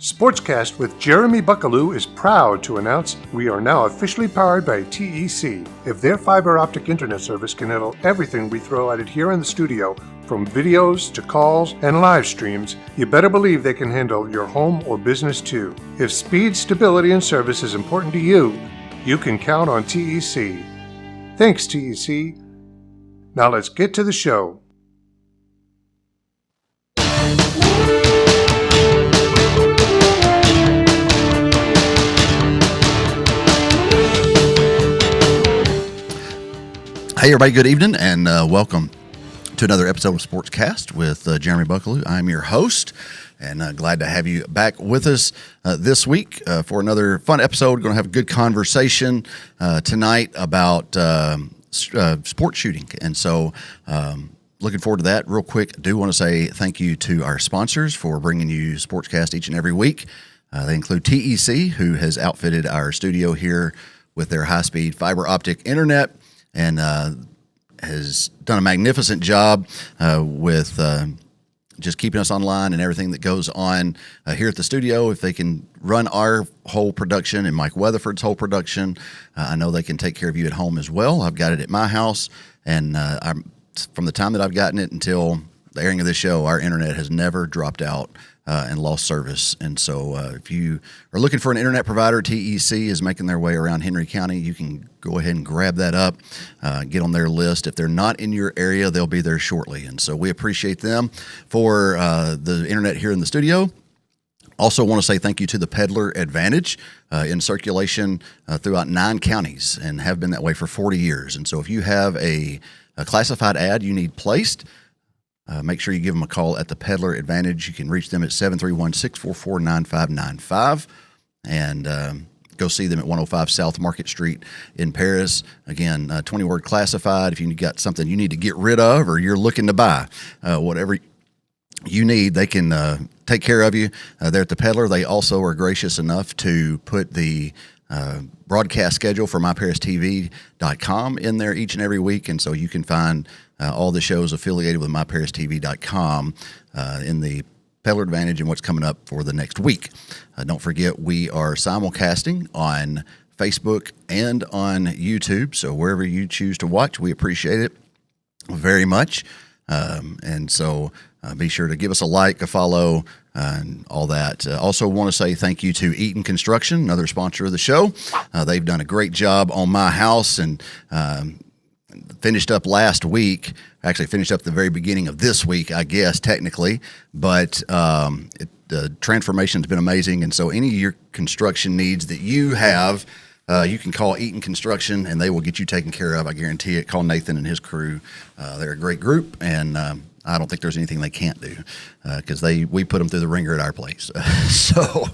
SportsCast with Jeremy Buckelew is proud to announce we are now officially powered by TEC. If their fiber optic internet service can handle everything we throw at it here in the studio, from videos to calls and live streams, you better believe they can handle your home or business too. If speed, stability, and service is important to you, you can count on TEC. Thanks, TEC. Now let's get to the show. Hey everybody, good evening and welcome to another episode of SportsCast with Jeremy Buckelew. I'm your host and glad to have you back with us this week for another fun episode. We're going to have a good conversation tonight about sports shooting, and so looking forward to that. Real quick, I do want to say thank you to our sponsors for bringing you SportsCast each and every week. They include TEC, who has outfitted our studio here with their high-speed fiber optic internet, and has done a magnificent job with just keeping us online and everything that goes on here at the studio. If they can run our whole production and Mike Weatherford's whole production, I know they can take care of you at home as well. I've got it at my house, and from the time that I've gotten it until the airing of this show, our internet has never dropped out and lost service. And so if you are looking for an internet provider, TEC is making their way around Henry County. You can go ahead and grab that up, get on their list. If they're not in your area, they'll be there shortly. And so we appreciate them for the internet here in the studio. Also want to say thank you to the Peddler Advantage in circulation throughout 9 counties and have been that way for 40 years. And so if you have a classified ad you need placed, make sure you give them a call at the Peddler Advantage. You can reach them at 731-644-9595 and go see them at 105 South Market Street in Paris. Again, 20-word classified. If you got something you need to get rid of or you're looking to buy, whatever you need, they can take care of you. They're at the Peddler. They also are gracious enough to put the broadcast schedule for MyParisTV.com in there each and every week, and so you can find all the shows affiliated with MyParisTV.com in the Peddler Advantage and what's coming up for the next week. Don't forget, we are simulcasting on Facebook and on YouTube, so wherever you choose to watch, we appreciate it very much. And so be sure to give us a like, a follow, and all that. Also want to say thank you to Eaton Construction, another sponsor of the show. They've done a great job on my house and finished up last week. Actually finished up the very beginning of this week, I guess, technically. But the transformation's been amazing. And so any of your construction needs that you have, you can call Eaton Construction, and they will get you taken care of. I guarantee it. Call Nathan and his crew. They're a great group, and I don't think there's anything they can't do because we put them through the ringer at our place. So,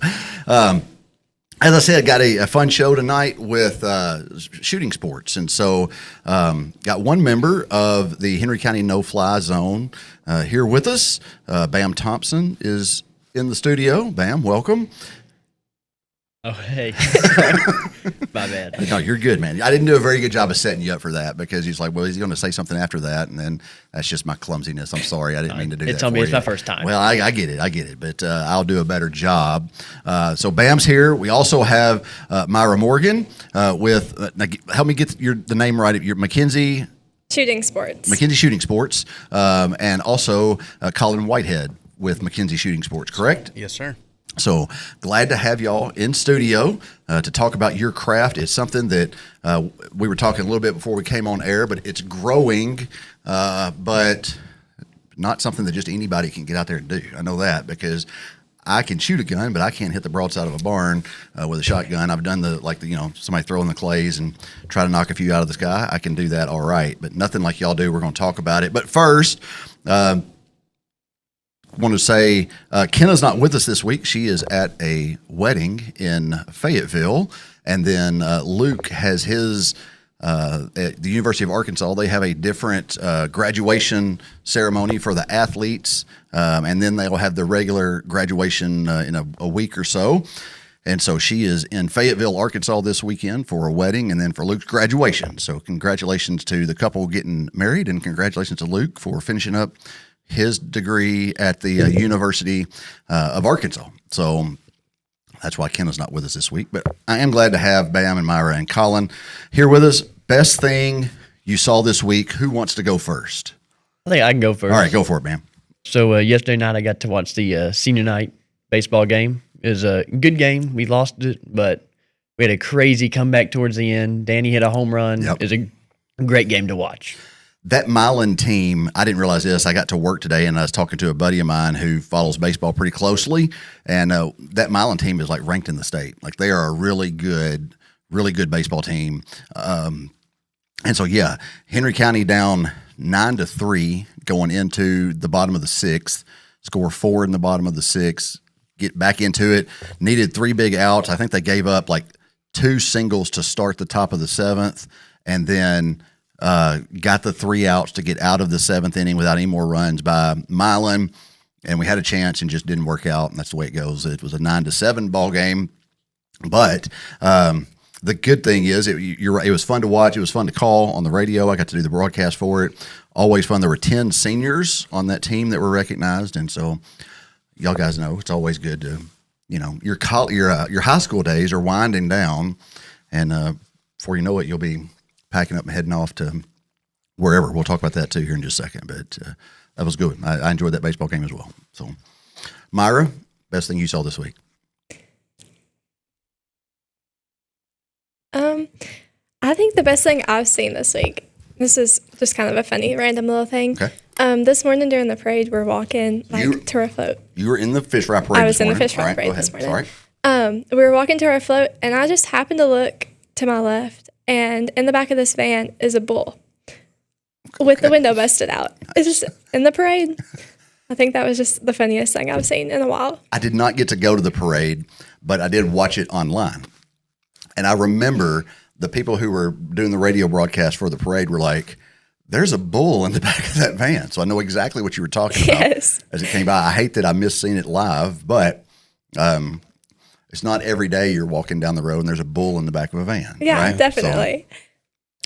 as I said, got a fun show tonight with shooting sports, and so got one member of the Henry County No-Fly Zone here with us. Bam Thompson is in the studio. Bam, welcome. Oh, hey. My bad. No, you're good, man. I didn't do a very good job of setting you up for that because he's like, well, he's going to say something after that, and then that's just my clumsiness. I'm sorry. I didn't mean to do that It's on me. It's my first time. Well, I get it, but I'll do a better job. So Bam's here. We also have Myra Morgan with, help me get the name right, your McKenzie Shooting Sports. McKenzie Shooting Sports, and also Colin Whitehead with McKenzie Shooting Sports, correct? Yes, sir. So glad to have y'all in studio to talk about your craft. It's something that we were talking a little bit before we came on air, but it's growing, but not something that just anybody can get out there and do. I know that because I can shoot a gun, but I can't hit the broadside of a barn with a shotgun. I've done somebody throwing the clays and try to knock a few out of the sky. I can do that all right, but nothing like y'all do. We're going to talk about it. But first, want to say Kenna's not with us this week. She is at a wedding in Fayetteville. And then Luke has his, at the University of Arkansas, they have a different graduation ceremony for the athletes. And then they'll have the regular graduation in a week or so. And so she is in Fayetteville, Arkansas this weekend for a wedding and then for Luke's graduation. So congratulations to the couple getting married and congratulations to Luke for finishing up his degree at the University of Arkansas. So That's why Ken is not with us this week. But I am glad to have Bam and Myra and Colin here with us. Best thing you saw this week. Who wants to go first? I think I can go first. All right, go for it, Bam. So yesterday night I got to watch the senior night baseball game. It was a good game. We lost it, but we had a crazy comeback towards the end. Danny hit a home run. Yep. It was a great game to watch. That Milan team, I didn't realize this. I got to work today, and I was talking to a buddy of mine who follows baseball pretty closely, and that Milan team is like ranked in the state. Like they are a really good baseball team. And so, yeah, Henry County down 9-3 going into the bottom of the sixth, score 4 in the bottom of the sixth, get back into it, needed 3 big outs. I think they gave up like 2 singles to start the top of the 7th, and then got the 3 outs to get out of the 7th inning without any more runs by Milan, and we had a chance and just didn't work out, and that's the way it goes. It was a 9-7 ball game, but the good thing is you're right, it was fun to watch. It was fun to call on the radio. I got to do the broadcast for it. Always fun. There were 10 seniors on that team that were recognized, and so y'all guys know it's always good to, your high school days are winding down, and before you know it, you'll be packing up and heading off to wherever. We'll talk about that too here in just a second, but that was good. I enjoyed that baseball game as well. So, Myra, best thing you saw this week? I think the best thing I've seen this week, this is just kind of a funny, random little thing. Okay. This morning during the parade, we're walking to our float. You were in the fish fry parade. I was this in the morning. fish fry All right, parade go ahead. this morning. Sorry. We were walking to our float, and I just happened to look to my left, and in the back of this van is a bull with the window busted out. It's just in the parade. I think that was just the funniest thing I've seen in a while. I did not get to go to the parade, but I did watch it online. And I remember the people who were doing the radio broadcast for the parade were like, there's a bull in the back of that van. So I know exactly what you were talking about Yes. as it came by. I hate that I missed seeing it live, but it's not every day you're walking down the road and there's a bull in the back of a van. Yeah, right? definitely.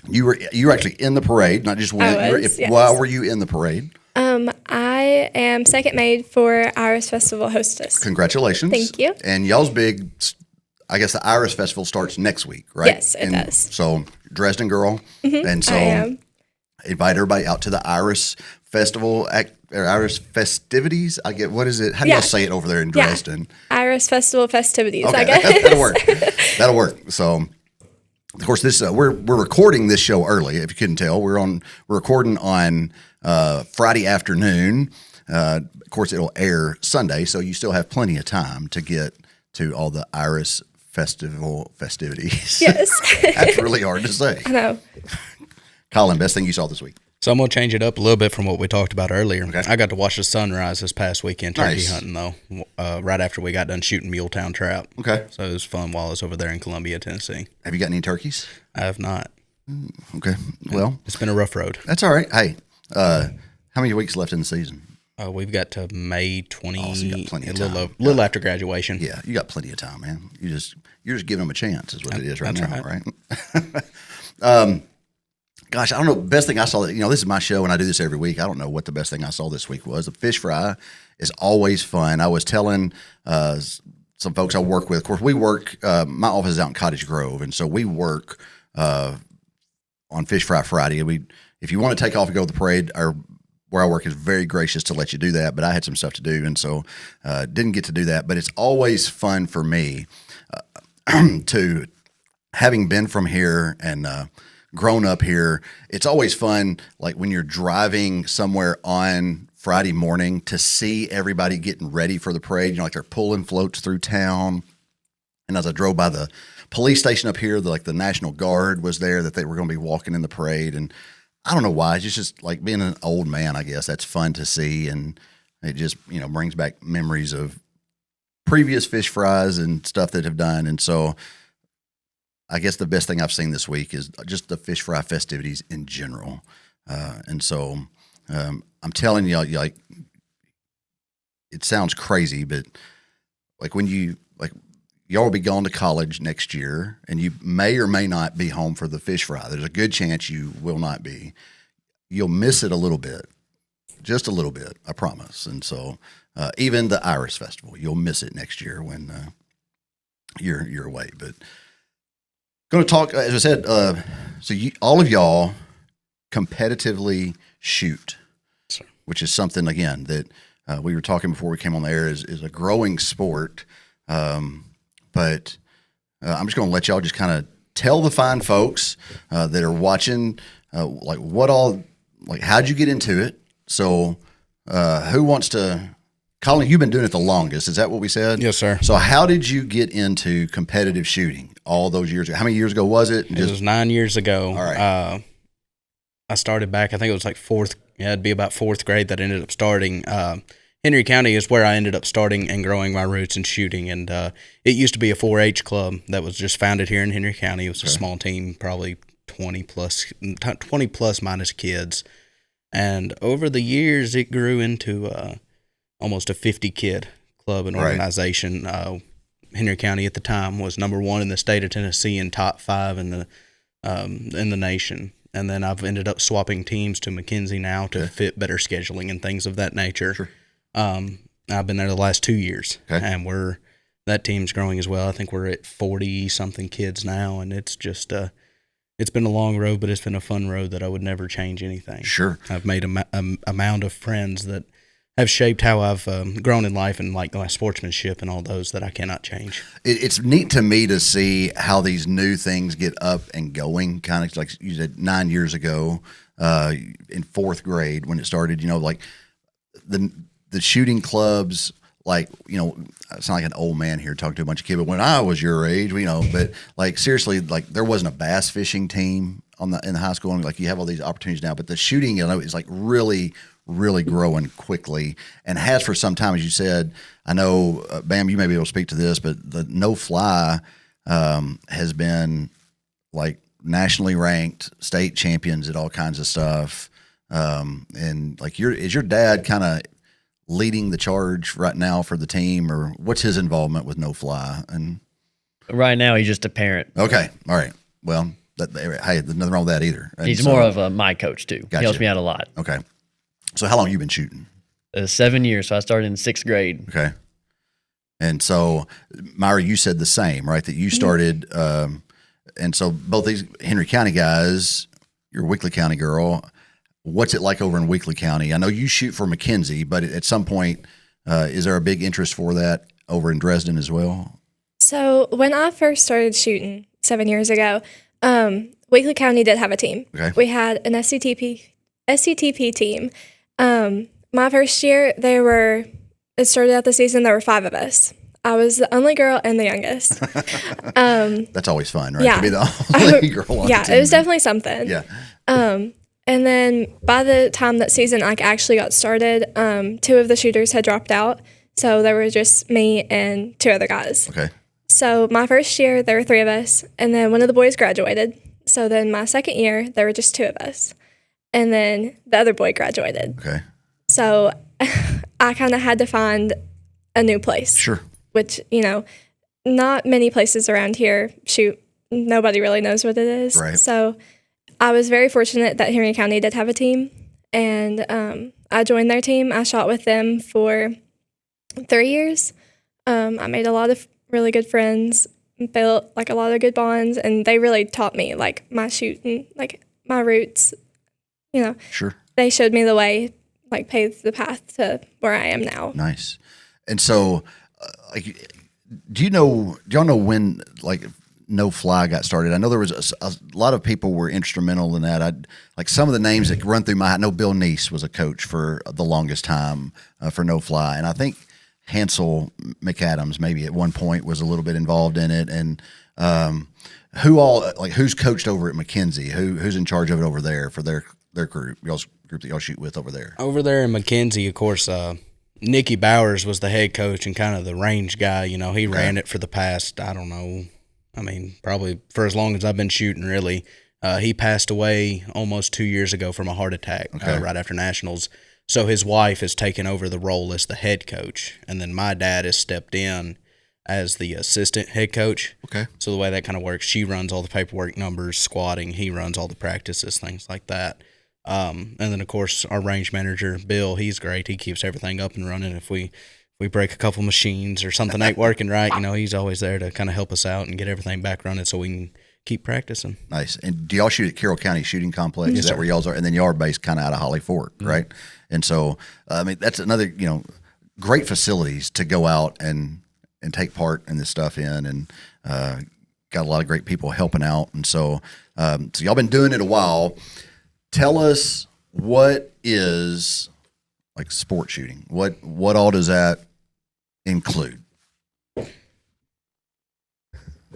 So you were actually in the parade, not just when. Yes. Why were you in the parade? I am second maid for Iris Festival hostess. Congratulations. Thank you. And y'all's big, I guess the Iris Festival starts next week, right? Yes, it does. So Dresden girl. And so I am. invite everybody out to the Iris Festival, or Iris festivities. I get, what is it? How do y'all say it over there in Dresden? Iris Festival festivities, Okay, I guess. that'll work. That'll work. So, of course, this we're recording this show early. If you couldn't tell, we're recording on Friday afternoon. Of course, it'll air Sunday, so you still have plenty of time to get to all the Iris Festival festivities. Yes. That's really hard to say. I know. Colin, best thing you saw this week? So I'm going to change it up a little bit from what we talked about earlier. Okay. I got to watch the sunrise this past weekend turkey Nice. hunting, though, right after we got done shooting Muletown trout. Okay. So it was fun while I was over there in Columbia, Tennessee. Have you got any turkeys? I have not. Okay. Well, It's been a rough road. that's all right. Hey, how many weeks left in the season? We've got to May 20, Oh, so you got plenty of a little, time. little after graduation. Yeah, you got plenty of time, man. You're just giving them a chance, is what it is right That's now, right? Gosh, I don't know. Best thing I saw, this is my show, and I do this every week. I don't know what the best thing I saw this week was. The fish fry is always fun. I was telling some folks I work with. Of course, we work. My office is out in Cottage Grove, and so we work on Fish Fry Friday. If you want to take off and go to the parade, where I work is very gracious to let you do that, but I had some stuff to do, and so didn't get to do that. But it's always fun for me to, having been from here and grown up here, it's always fun, like when you're driving somewhere on Friday morning, to see everybody getting ready for the parade. Like they're pulling floats through town. And as I drove by the police station up here, the National Guard was there, that they were going to be walking in the parade. And I don't know why. It's just like being an old man, I guess. That's fun to see. And it just, brings back memories of previous fish fries and stuff that have done. And so I guess the best thing I've seen this week is just the fish fry festivities in general. And so I'm telling you, like, it sounds crazy, but like when y'all will be going to college next year, and you may or may not be home for the fish fry. There's a good chance you will not be. You'll miss it a little bit, just a little bit, I promise. And so even the Iris Festival, you'll miss it next year when your way. But going to talk, as I said, so all of y'all competitively shoot, which is something, again, that we were talking before we came on the air is a growing sport. But I'm just going to let y'all just kind of tell the fine folks that are watching, how'd you get into it? So who wants to, Colin, you've been doing it the longest. Is that what we said? Yes, sir. So how did you get into competitive shooting all those years ago? How many years ago was it? It was 9 years ago. All right. I started back, I think it was like it'd be about fourth grade that I ended up starting. Henry County is where I ended up starting and growing my roots in shooting. And it used to be a 4-H club that was just founded here in Henry County. It was a small team, probably 20 plus minus kids. And over the years, it grew into almost a 50-kid club and organization. Henry County at the time was number 1 in the state of Tennessee and top 5 in the nation. And then I've ended up swapping teams to McKenzie now to fit better scheduling and things of that nature. Sure. I've been there the last 2 years, and that team's growing as well. I think we're at 40-something kids now, and it's just it's been a long road, but it's been a fun road that I would never change anything. Sure. I've made a mound of friends that have shaped how I've grown in life and like my sportsmanship and all those that I cannot change. It's neat to me to see how these new things get up and going, kind of like you said 9 years ago in fourth grade when it started, like the shooting clubs, like, I sound like an old man here talking to a bunch of kids, but when I was your age, but like seriously, like there wasn't a bass fishing team in the high school, and like you have all these opportunities now, but the shooting, is like really growing quickly and has for some time, as you said. I know, Bam, you may be able to speak to this, but the no fly has been like nationally ranked, state champions at all kinds of stuff. And like is your dad kind of leading the charge right now for the team, or what's his involvement with no fly? And right now he's just a parent. Okay. All right. Well, hey, there's nothing wrong with that either. And he's more of my coach too. Gotcha. He helps me out a lot. Okay. So how long have you been shooting? 7 years. So I started in 6th grade. Okay. And so, Myra, you said the same, right? That you started, and so both these Henry County guys, you're a Weakley County girl. What's it like over in Weakley County? I know you shoot for McKenzie, but at some point, is there a big interest for that over in Dresden as well? So when I first started shooting 7 years ago, Weakley County did have a team. Okay. We had an SCTP team. My first year, it started out the season, there were 5 of us. I was the only girl and the youngest. That's always fun, right? Yeah. To be the only girl on the team. It was definitely something. Yeah. And then by the time that season actually got started, 2 of the shooters had dropped out. So there were just me and 2 other guys. Okay. So my first year, there were 3 of us. And then one of the boys graduated. So then my second year, there were just 2 of us. And then the other boy graduated. Okay. So I kind of had to find a new place. Sure. Which, not many places around here shoot. Nobody really knows what it is. Right. So I was very fortunate that Henry County did have a team, and I joined their team. I shot with them for 3 years. I made a lot of really good friends, built like a lot of good bonds, and they really taught me like my shooting, like my roots. Sure. They showed me the way, like paved the path to where I am now. Nice. And so, do y'all know when like no fly got started? I know there was a lot of people were instrumental in that. Like some of the names that run through I know Bill Neese was a coach for the longest time for no fly, and I think Hansel McAdams maybe at one point was a little bit involved in it. And who's coached over at McKenzie? Who's in charge of it over there for their group? Y'all's group that y'all shoot with over there. Over there in McKenzie, of course, Nicky Bowers was the head coach and kind of the range guy. He ran it for the past, I don't know, probably for as long as I've been shooting, really. He passed away almost 2 years ago from a heart attack right after Nationals. So his wife has taken over the role as the head coach, and then my dad has stepped in as the assistant head coach. Okay. So the way that kind of works, she runs all the paperwork, numbers, squatting. He runs all the practices, things like that. And then, of course, our range manager, Bill, he's great. He keeps everything up and running. If we we break a couple machines or something ain't working right, he's always there to kind of help us out and get everything back running so we can keep practicing. Nice. And do y'all shoot at Carroll County Shooting Complex? Yes, Is that sir. where y'all's are? And then y'all are based kind of out of Holly Fork, right? And so, that's another, great facilities to go out and take part in this stuff in, and got a lot of great people helping out. And so, so y'all been doing it a while. Tell us, what is like sport shooting? What all does that include?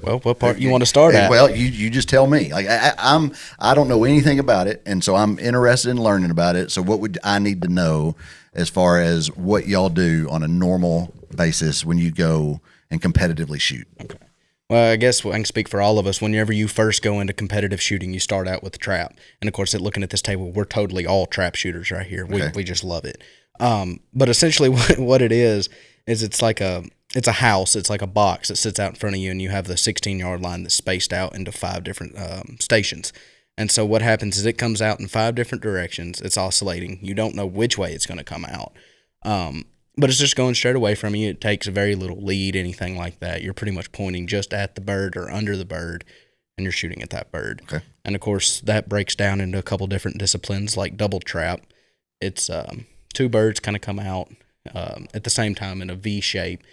Well, what part you want to start at? Well, you just tell me. Like I don't know anything about it, and so I'm interested in learning about it. So what would I need to know as far as what y'all do on a normal basis when you go and competitively shoot? Okay. Well, I guess I can speak for all of us. Whenever you first go into competitive shooting, you start out with the trap. And of course, looking at this table, we're totally all trap shooters right here. We just love it. But essentially what it is it's like it's a house. It's like a box that sits out in front of you, and you have the 16-yard line that's spaced out into 5 different stations. And so what happens is it comes out in 5 different directions. It's oscillating. You don't know which way it's going to come out. But it's just going straight away from you. It takes very little lead, anything like that. You're pretty much pointing just at the bird or under the bird, and you're shooting at that bird. Okay. And, of course, that breaks down into a couple different disciplines like double trap. It's 2 birds kind of come out at the same time in a V shape,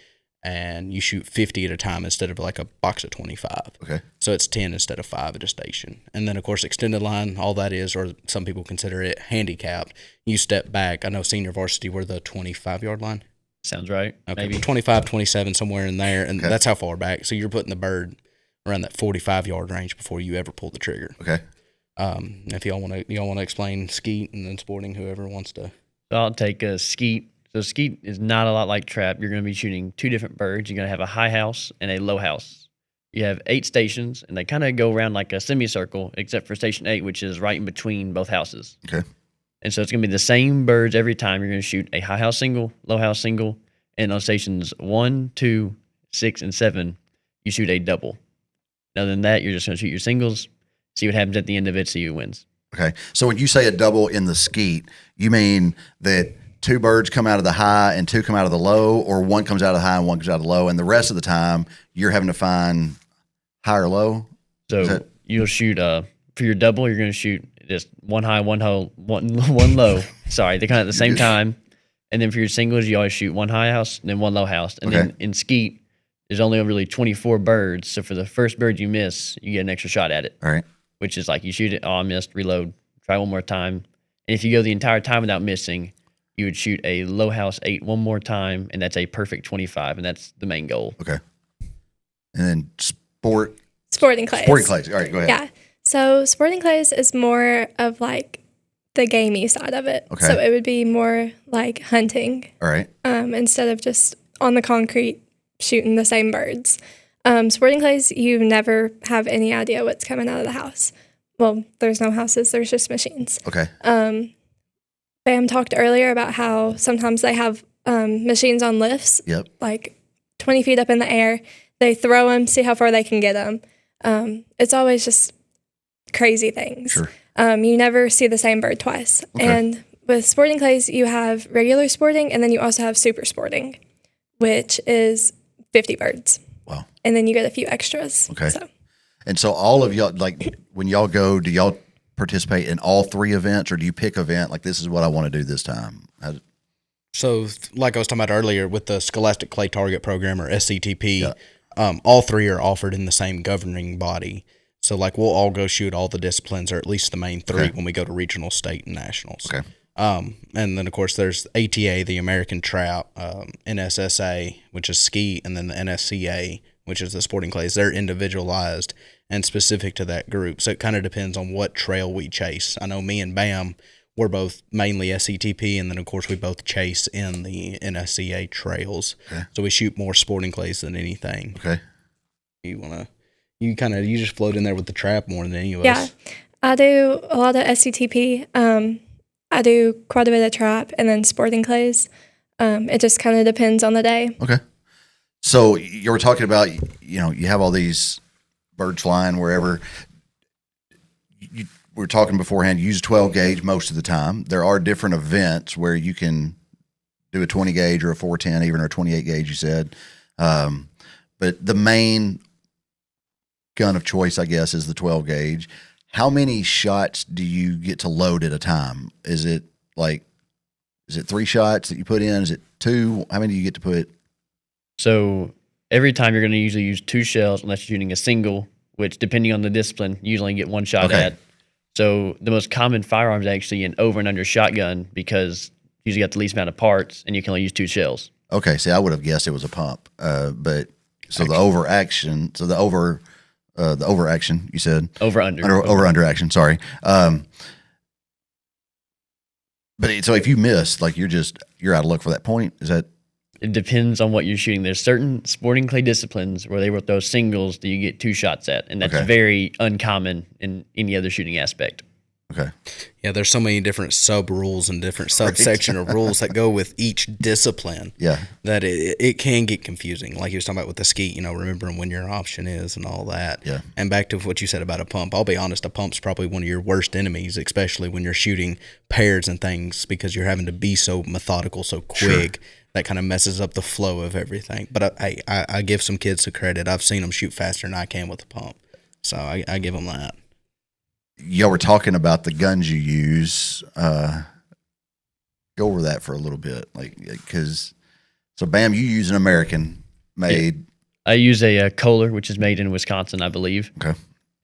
and you shoot 50 at a time instead of like a box of 25. Okay. So it's 10 instead of 5 at a station. And then, of course, extended line, all that is, or some people consider it handicapped. You step back. I know senior varsity, we're the 25-yard line. Sounds right. Okay, Maybe 25, 27, somewhere in there, and that's how far back. So you're putting the bird around that 45-yard range before you ever pull the trigger. Okay. If y'all want to explain skeet and then sporting, whoever wants to. So I'll take a skeet. So skeet is not a lot like trap. You're going to be shooting 2 different birds. You're going to have a high house and a low house. You have 8 stations, and they kind of go around like a semicircle, except for station 8, which is right in between both houses. Okay. And so it's going to be the same birds every time. You're going to shoot a high house single, low house single, and on stations 1, 2, 6, and 7, you shoot a double. Other than that, you're just going to shoot your singles, see what happens at the end of it, see who wins. Okay. So when you say a double in the skeet, you mean that 2 birds come out of the high and 2 come out of the low, or 1 comes out of the high and 1 comes out of the low, and the rest of the time you're having to find high or low? So you'll shoot for your double, you're going to shoot just 1 high, 1 low, one low. Sorry, they're kind of at the same time. And then for your singles, you always shoot 1 high house and then 1 low house. And then in skeet, there's only really 24 birds. So for the first bird you miss, you get an extra shot at it. All right. Which is like you shoot it, I missed, reload, try one more time. And if you go the entire time without missing, you would shoot a low house 8 one more time, and that's a perfect 25, and that's the main goal. Okay. And then Sporting clays. Sporting clays. All right, go ahead. Yeah. So sporting clays is more of like the gamey side of it. Okay. So it would be more like hunting. All right. Instead of just on the concrete shooting the same birds. Sporting clays, you never have any idea what's coming out of the house. Well, there's no houses, there's just machines. Okay. Bam talked earlier about how sometimes they have machines on lifts, Yep. like 20 feet up in the air. They throw them, see how far they can get them. It's always just crazy things. Sure. You never see the same bird twice. Okay. And with sporting clays, you have regular sporting, and then you also have super sporting, which is 50 birds. Wow. And then you get a few extras. Okay. So. And so all of y'all, like when y'all go, do y'all participate in all 3 events, or do you pick an event like this is what I want to do this time? So, like I was talking about earlier with the Scholastic Clay Target Program, or SCTP, all 3 are offered in the same governing body. So, like, we'll all go shoot all the disciplines, or at least the main 3 when we go to regional, state, and nationals. Okay. And then, of course, there's ATA, the American Trap, NSSA, which is skeet, and then the NSCA, which is the sporting clays. They're individualized and specific to that group. So it kind of depends on what trail we chase. I know me and Bam, we're both mainly SCTP, and then, of course, we both chase in the NSCA trails. Okay. So we shoot more sporting clays than anything. Okay. You just float in there with the trap more than any of us. Yeah. I do a lot of SCTP. I do quite a bit of trap and then sporting clays. It just kind of depends on the day. Okay. So you were talking about, you have all these birds flying wherever. We were talking beforehand, you use 12 gauge most of the time. There are different events where you can do a 20 gauge or a 410, even or a 28 gauge, you said. But the main gun of choice, I guess, is the 12 gauge. How many shots do you get to load at a time? Is it 3 shots that you put in? Is it 2? How many do you get to put? So every time you're going to usually use 2 shells unless you're shooting a single, which depending on the discipline, you usually get 1 shot Okay. at. So the most common firearm is actually an over and under shotgun because you usually got the least amount of parts and you can only use 2 shells. Okay, see, I would have guessed it was a pump, but so the overaction, you said Over under. over action. Sorry, but so if you miss, like you're out of luck for that point. Is that? It depends on what you're shooting. There's certain sporting clay disciplines where they will throw singles that you get 2 shots at, and that's Okay. very uncommon in any other shooting aspect. Okay. Yeah, there's so many different sub rules and different subsection of rules that go with each discipline. Yeah. That it can get confusing. Like you was talking about with the skeet, remembering when your option is and all that. Yeah. And back to what you said about a pump. I'll be honest, a pump's probably one of your worst enemies, especially when you're shooting pairs and things because you're having to be so methodical, so quick. Sure. That kind of messes up the flow of everything. But I give some kids the credit. I've seen them shoot faster than I can with a pump. So I give them that. Y'all were talking about the guns you use. Go over that for a little bit, so Bam, you use an American made. I use a Kohler, which is made in Wisconsin, I believe. Okay.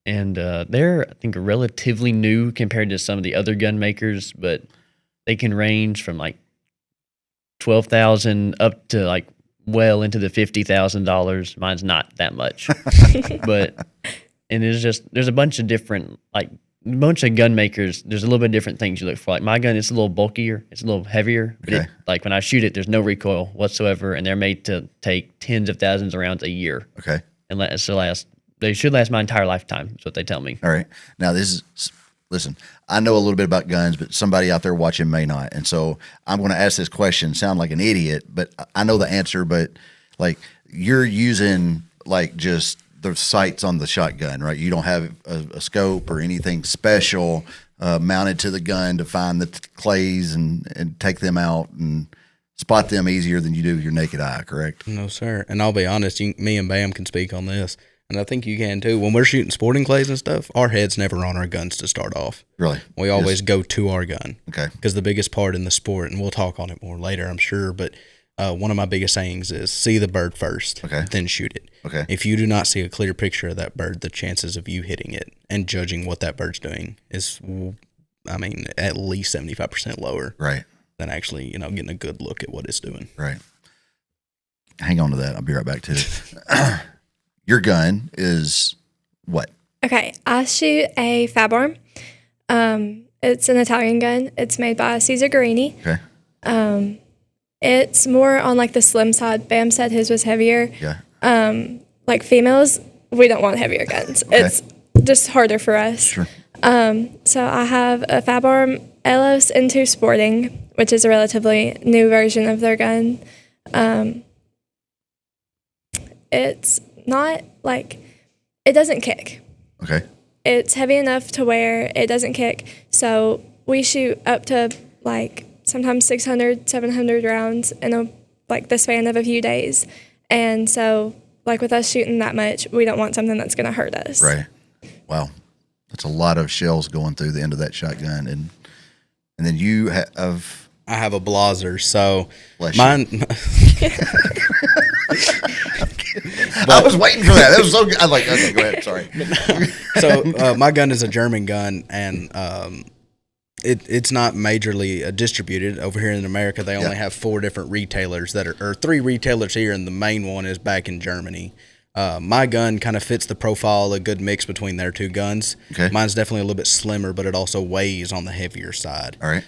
And they're, I think, relatively new compared to some of the other gun makers, but they can range from like $12,000 up to like well into the $50,000. Mine's not that much, and there's a bunch of different gun makers. There's a little bit of different things you look for. Like my gun, it's a little bulkier, it's a little heavier, but Okay. when I shoot it, there's no recoil whatsoever, and they're made to take tens of thousands of rounds a year. Okay. And they should last my entire lifetime. Is what they tell me. All right. Now listen, I know a little bit about guns, but somebody out there watching may not. And so I'm going to ask this question, sound like an idiot, but I know the answer, but you're using just the sights on the shotgun, right? You don't have a scope or anything special mounted to the gun to find the clays and take them out and spot them easier than you do with your naked eye, correct? No, sir. And I'll be honest, me and Bam can speak on this, and I think you can too. When we're shooting sporting clays and stuff, our head's never on our guns to start off. Really? We always go to our gun. Okay. Because the biggest part in the sport, and we'll talk on it more later, I'm sure, but one of my biggest sayings is see the bird first, then shoot it. Okay. If you do not see a clear picture of that bird, the chances of you hitting it and judging what that bird's doing is, at least 75% lower. Right. Than actually, getting a good look at what it's doing. Right. Hang on to that. I'll be right back to it. Your gun is what? Okay, I shoot a fab arm. It's an Italian gun. It's made by Caesar Guarini. Okay. It's more on the slim side. Bam said his was heavier. Yeah. Females, we don't want heavier guns. Okay. It's just harder for us. Sure. So I have a fab arm Elos Into Sporting, which is a relatively new version of their gun. It's not it doesn't kick. Okay. It's heavy enough to where it doesn't kick. So we shoot up to sometimes 600, 700 rounds in the span of a few days. And so with us shooting that much, we don't want something that's going to hurt us. Right. Wow. That's a lot of shells going through the end of that shotgun. And then you have... I have a blazer, so Bless mine... I was waiting for that. That was so good. I was like, okay, go ahead. Sorry. So my gun is a German gun, and it's not majorly distributed over here in America. They only have 4 different retailers or 3 retailers here, and the main one is back in Germany. My gun kind of fits the profile, a good mix between their 2 guns. Okay. Mine's definitely a little bit slimmer, but it also weighs on the heavier side. All right.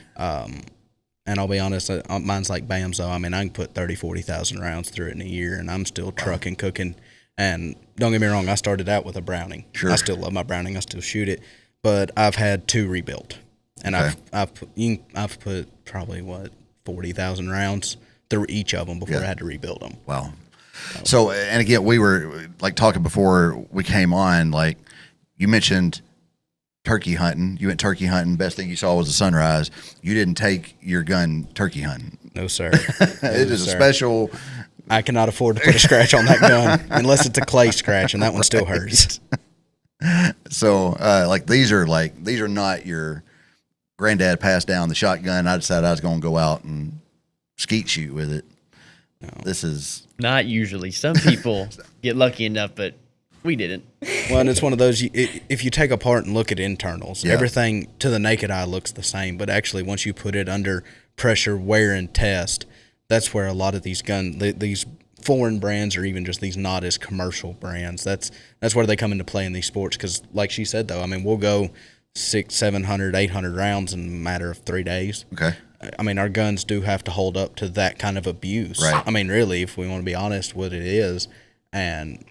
And I'll be honest, mine's like Bam's, though. I can put 30, 40,000 rounds through it in a year, and I'm still trucking, cooking. And don't get me wrong, I started out with a Browning. Sure. I still love my Browning. I still shoot it. But I've had 2 rebuilt. And I've put probably, 40,000 rounds through each of them before I had to rebuild them. Wow. So, and again, we were talking before we came on, you mentioned turkey hunting. You went turkey hunting. Best thing you saw was the sunrise. You didn't take your gun turkey hunting. No, sir. It is a special. I cannot afford to put a scratch on that gun unless it's a clay scratch, and that one still hurts. So, these are not your granddad passed down the shotgun. I decided I was going to go out and skeet shoot with it. No. This is not usually. Some people get lucky enough, but we didn't. Well, and it's one of those, if you take apart and look at internals, everything to the naked eye looks the same, but actually once you put it under pressure, wear, and test, that's where a lot of these these foreign brands, or even just these not as commercial brands, that's where they come into play in these sports. Because like she said, though, I mean, we'll go 600, 700, 800 rounds in a matter of 3 days. Okay. I mean, our guns do have to hold up to that kind of abuse. Right. I mean, really, if we want to be honest, what it is. And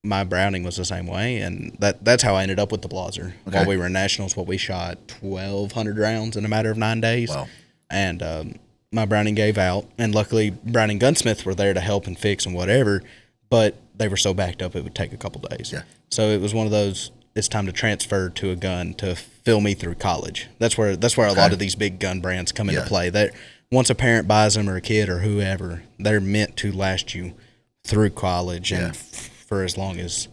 my Browning was the same way, and that's how I ended up with the Blaser. Okay. While we were in nationals, we shot 1,200 rounds in a matter of 9 days. Wow. And my Browning gave out, and luckily Browning gunsmiths were there to help and fix and whatever, but they were so backed up it would take a couple days. Yeah. So it was one of those, it's time to transfer to a gun to fill me through college. That's where a lot of these big gun brands come into play. That once a parent buys them, or a kid or whoever, they're meant to last you through college and for as long as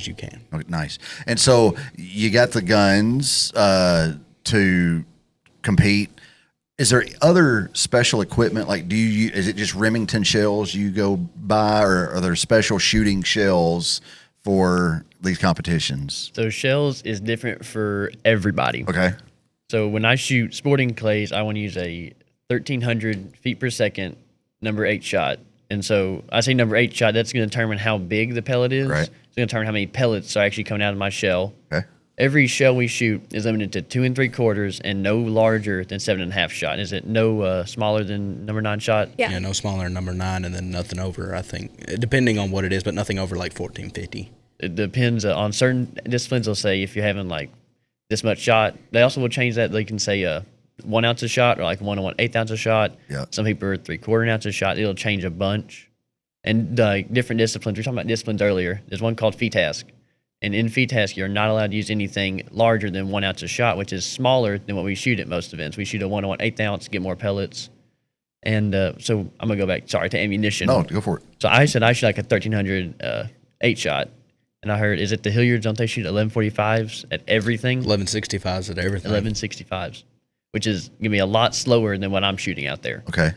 you can. Okay, nice. And so you got the guns to compete. Is there other special equipment? Like, is it just Remington shells you go buy, or are there special shooting shells for these competitions? So shells is different for everybody. Okay. So when I shoot sporting clays, I want to use a 1,300 feet per second number 8 shot. And so I say number 8 shot, that's going to determine how big the pellet is. Right. It's going to determine how many pellets are actually coming out of my shell. Okay. Every shell we shoot is limited to 2 3/4 and no larger than 7.5 shot. Is it no smaller than number 9 shot? Yeah. No smaller than number 9, and then nothing over, I think, depending on what it is, but nothing over like 1450. It depends on certain disciplines. They'll say if you're having like this much shot, they also will change that. They can say 1 ounce a shot, or like 1 1/8 ounce a shot. Yeah. Some people are 3/4 ounce a shot. It'll change a bunch. And different disciplines. We were talking about disciplines earlier. There's one called FETASC. And in FETASC, you're not allowed to use anything larger than 1 ounce a shot, which is smaller than what we shoot at most events. We shoot a 1 1/8 ounce, get more pellets. And so I'm going to go back, to ammunition. No, go for it. So I said I shoot like a 1,300 8 shot. And I heard, is it the Hilliards? Don't they shoot 1145s at everything? 1165s at everything. 1165s, which is going to be a lot slower than what I'm shooting out there. Okay.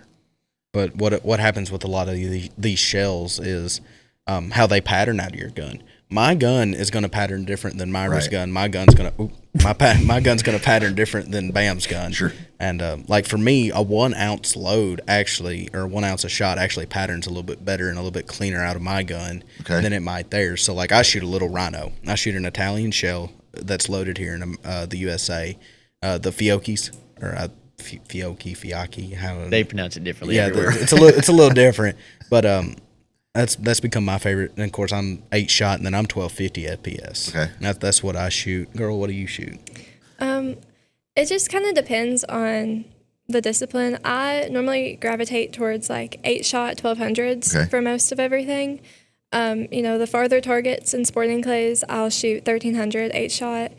But what happens with a lot of these shells is how they pattern out of your gun. My gun is going to pattern different than Myra's gun. My gun's going to my gun's going to pattern different than Bam's gun. Sure. And like for me, a 1 ounce load actually, or 1 ounce of shot actually patterns a little bit better and a little bit cleaner out of my gun than it might theirs. So like I shoot a little Rhino. I shoot an Italian shell that's loaded here in the USA. The Fiocchis or Fiocchi, how they pronounce it differently. Yeah, everywhere. it's a little different, but that's become my favorite. And of course, I'm 8 shot, and then I'm 1250 FPS. Okay, that's what I shoot. Girl, what do you shoot? It just kind of depends on the discipline. I normally gravitate towards like 8 shot 1200s for most of everything. The farther targets in sporting clays, I'll shoot 1300 8 shot.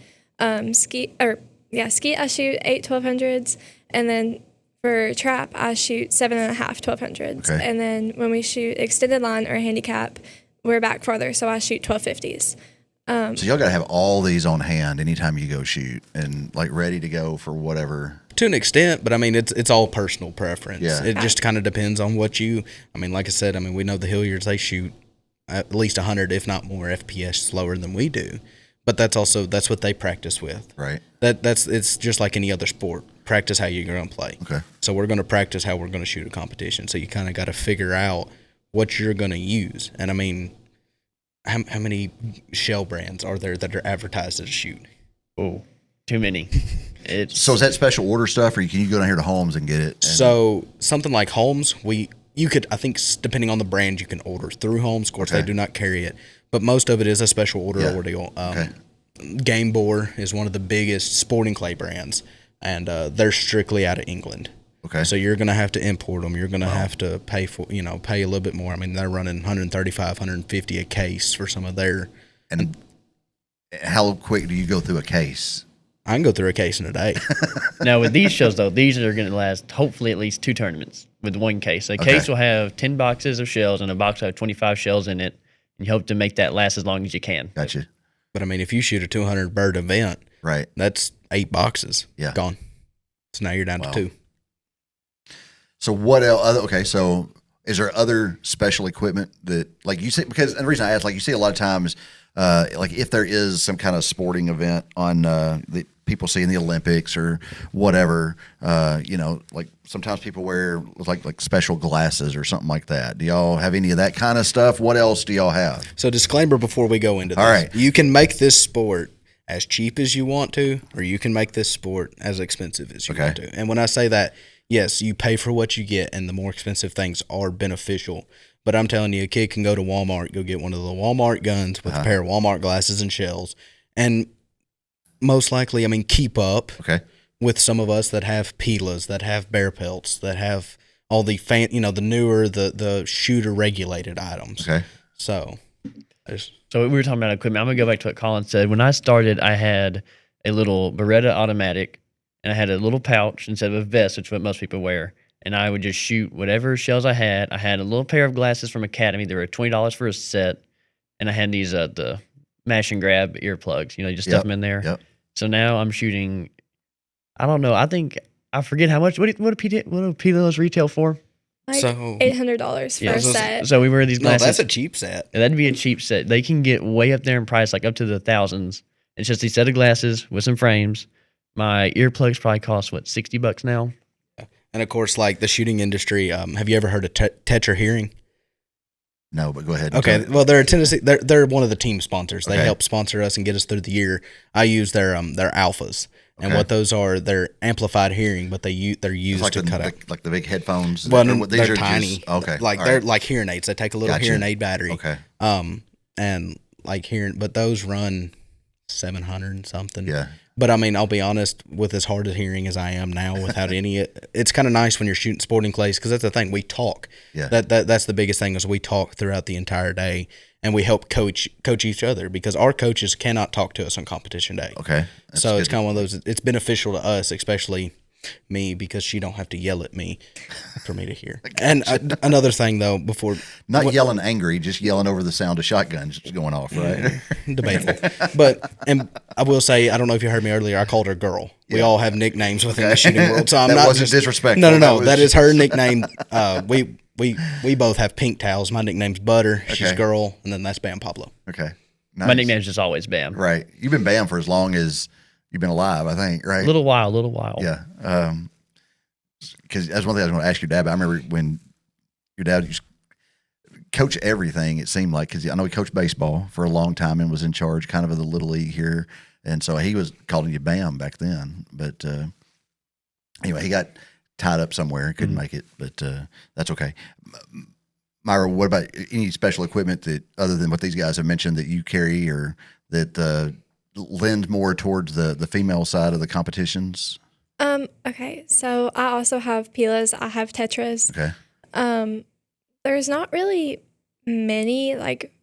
Skeet I shoot 8 1200s, and then for trap I shoot 7.5 1200s. Okay. And then when we shoot extended line or handicap, we're back farther, so I shoot 1250s. So y'all got to have all these on hand anytime you go shoot, and like ready to go for whatever. To an extent, but I mean it's all personal preference. Yeah. It just kind of depends on what you. I mean, like I said, we know the Hilliards, they shoot at least 100, if not more, FPS slower than we do. But that's what they practice with. Right. It's just like any other sport. Practice how you're going to play. Okay. So we're going to practice how we're going to shoot a competition. So you kind of got to figure out what you're going to use. And I mean, how many shell brands are there that are advertised as a shoot? Oh, too many. So is that special order stuff, or can you go down here to Holmes and get it? So something like Holmes, you could, I think, depending on the brand, you can order through Holmes. Of course, they do not carry it, but most of it is a special order ordeal. Game Bore is one of the biggest sporting clay brands, and they're strictly out of England. Okay. So you're going to have to import them. You're going to have to pay a little bit more. I mean, they're running 135, 150 a case for some of their. And how quick do you go through a case? I can go through a case in a day. Now with these shows though, these are going to last hopefully at least 2 tournaments. with one case. A case will have 10 boxes of shells, and a box will have 25 shells in it, and you hope to make that last as long as you can. Gotcha. But I mean, if you shoot a 200 bird event, Right. that's 8 boxes. Yeah. Gone. So now you're down to 2. So what else? Okay, so is there other special equipment that, like you see, because, and the reason I ask, like you see a lot of times, like if there is some kind of sporting event on that people see in the Olympics or whatever, like sometimes people wear like special glasses or something like that. Do y'all have any of that kind of stuff? What else do y'all have? So disclaimer before we go into this. All right. You can make this sport as cheap as you want to, or you can make this sport as expensive as you want to. And when I say that, yes, you pay for what you get, and the more expensive things are beneficial. But I'm telling you, a kid can go to Walmart, go get one of the Walmart guns with a pair of Walmart glasses and shells, and most likely, I mean, keep up with some of us that have PILAs, that have bear pelts, that have all the the newer, the shooter regulated items. Okay. So we were talking about equipment. I'm going to go back to what Colin said. When I started, I had a little Beretta automatic, and I had a little pouch instead of a vest, which is what most people wear. And I would just shoot whatever shells I had. I had a little pair of glasses from Academy. They were $20 for a set. And I had these the mash and grab earplugs. You just stuff them in there. Yep. So now I'm shooting, I don't know. I forget how much. What do PILAs retail for? Like So- $800 for a set. So we wear these no, glasses. that's a cheap set. That'd be a cheap set. They can get way up there in price, like up to the thousands. It's just a set of glasses with some frames. My earplugs probably cost $60 now. And of course, like the shooting industry, have you ever heard of Tetra Hearing? No, but go ahead. Okay, well, they're a Tennessee. They're one of the team sponsors. They Okay. help sponsor us and get us through the year. I use their alphas, and what those are, they're amplified hearing, but they're used like to cut out. like the big headphones. Well, These they're are tiny. just- okay. like all they're right. like hearing aids. They take a little Gotcha. hearing aid battery. Okay. And like hearing, but those run 700 and something. Yeah. But I mean, I'll be honest, with as hard at hearing as I am now, without any, it's kind of nice when you're shooting sporting clays, because that's the thing, we talk. Yeah. That's the biggest thing, is we talk throughout the entire day, and we help coach each other, because our coaches cannot talk to us on competition day. Okay. That's So good. it's kind of one of those. It's beneficial to us, especially me, because she don't have to yell at me for me to hear. And another thing though, before Not yelling angry, just yelling over the sound of shotguns going off, right? debatable, but and I will say, I don't know if you heard me earlier, I called her girl. We all have nicknames within the shooting world, so I'm That not wasn't just disrespectful. No, That was that is just- her nickname. We both have pink towels. My nickname's Butter. She's Okay. Girl, and then that's Bam Pablo. Okay. Nice. My nickname's just always Bam. Right. You've been banned for as long as you've been alive, I think, right? A little while. Yeah. Because that's one thing I was going to ask your dad about. I remember when your dad used to coach everything, it seemed like, because I know he coached baseball for a long time and was in charge kind of the little league here. And so he was calling you Bam back then. But anyway, he got tied up somewhere and couldn't make it, but that's okay. Myra, what about any special equipment that, other than what these guys have mentioned, that you carry or that lend more towards the female side of the competitions? Okay, so I also have PILAs. I have Tetras. Okay. There's not really many like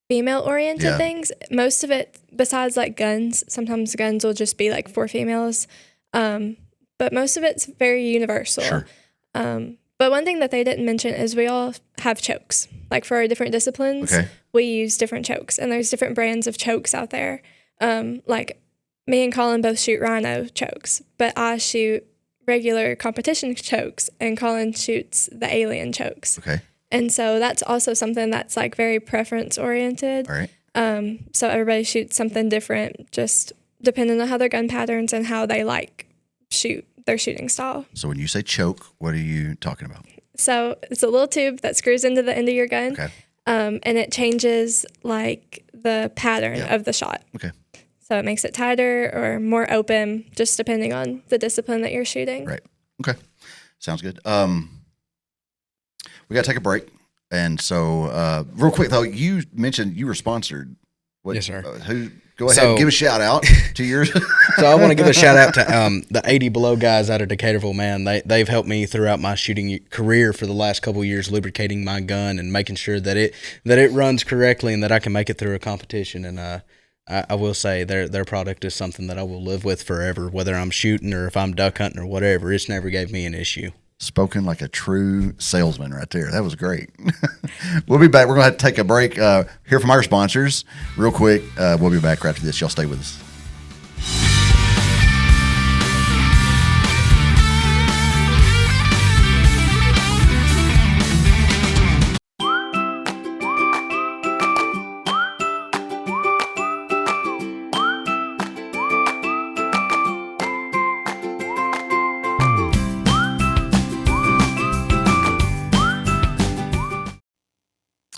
female-oriented things. Most of it, besides like guns, sometimes guns will just be like for females. But most of it's very universal. Sure. But one thing that they didn't mention is we all have chokes. Like for our different disciplines, Okay. we use different chokes, and there's different brands of chokes out there. Like me and Colin both shoot Rhino chokes, but I shoot regular competition chokes, and Colin shoots the Alien chokes. Okay. And so that's also something that's like very preference oriented. All right. So everybody shoots something different, just depending on how their gun patterns and how they like shoot their shooting style. So when you say choke, what are you talking about? So it's a little tube that screws into the end of your gun. Okay. And it changes like the pattern of the shot. Okay. So it makes it tighter or more open, just depending on the discipline that you're shooting. Right. Okay. Sounds good. We got to take a break. And so real quick though, you mentioned you were sponsored. What, Yes, sir. Who? Go ahead So- and give a shout out to yours. So I want to give a shout out to the 80 Below guys out of Decaturville. Man, they've helped me throughout my shooting career for the last couple of years, lubricating my gun and making sure that it runs correctly and that I can make it through a competition. And I will say their product is something that I will live with forever, whether I'm shooting or if I'm duck hunting or whatever. It's never gave me an issue. Spoken like a true salesman right there. That was great. We'll be back. We're going to have to take a break, hear from our sponsors real quick. We'll be back after this. Y'all stay with us.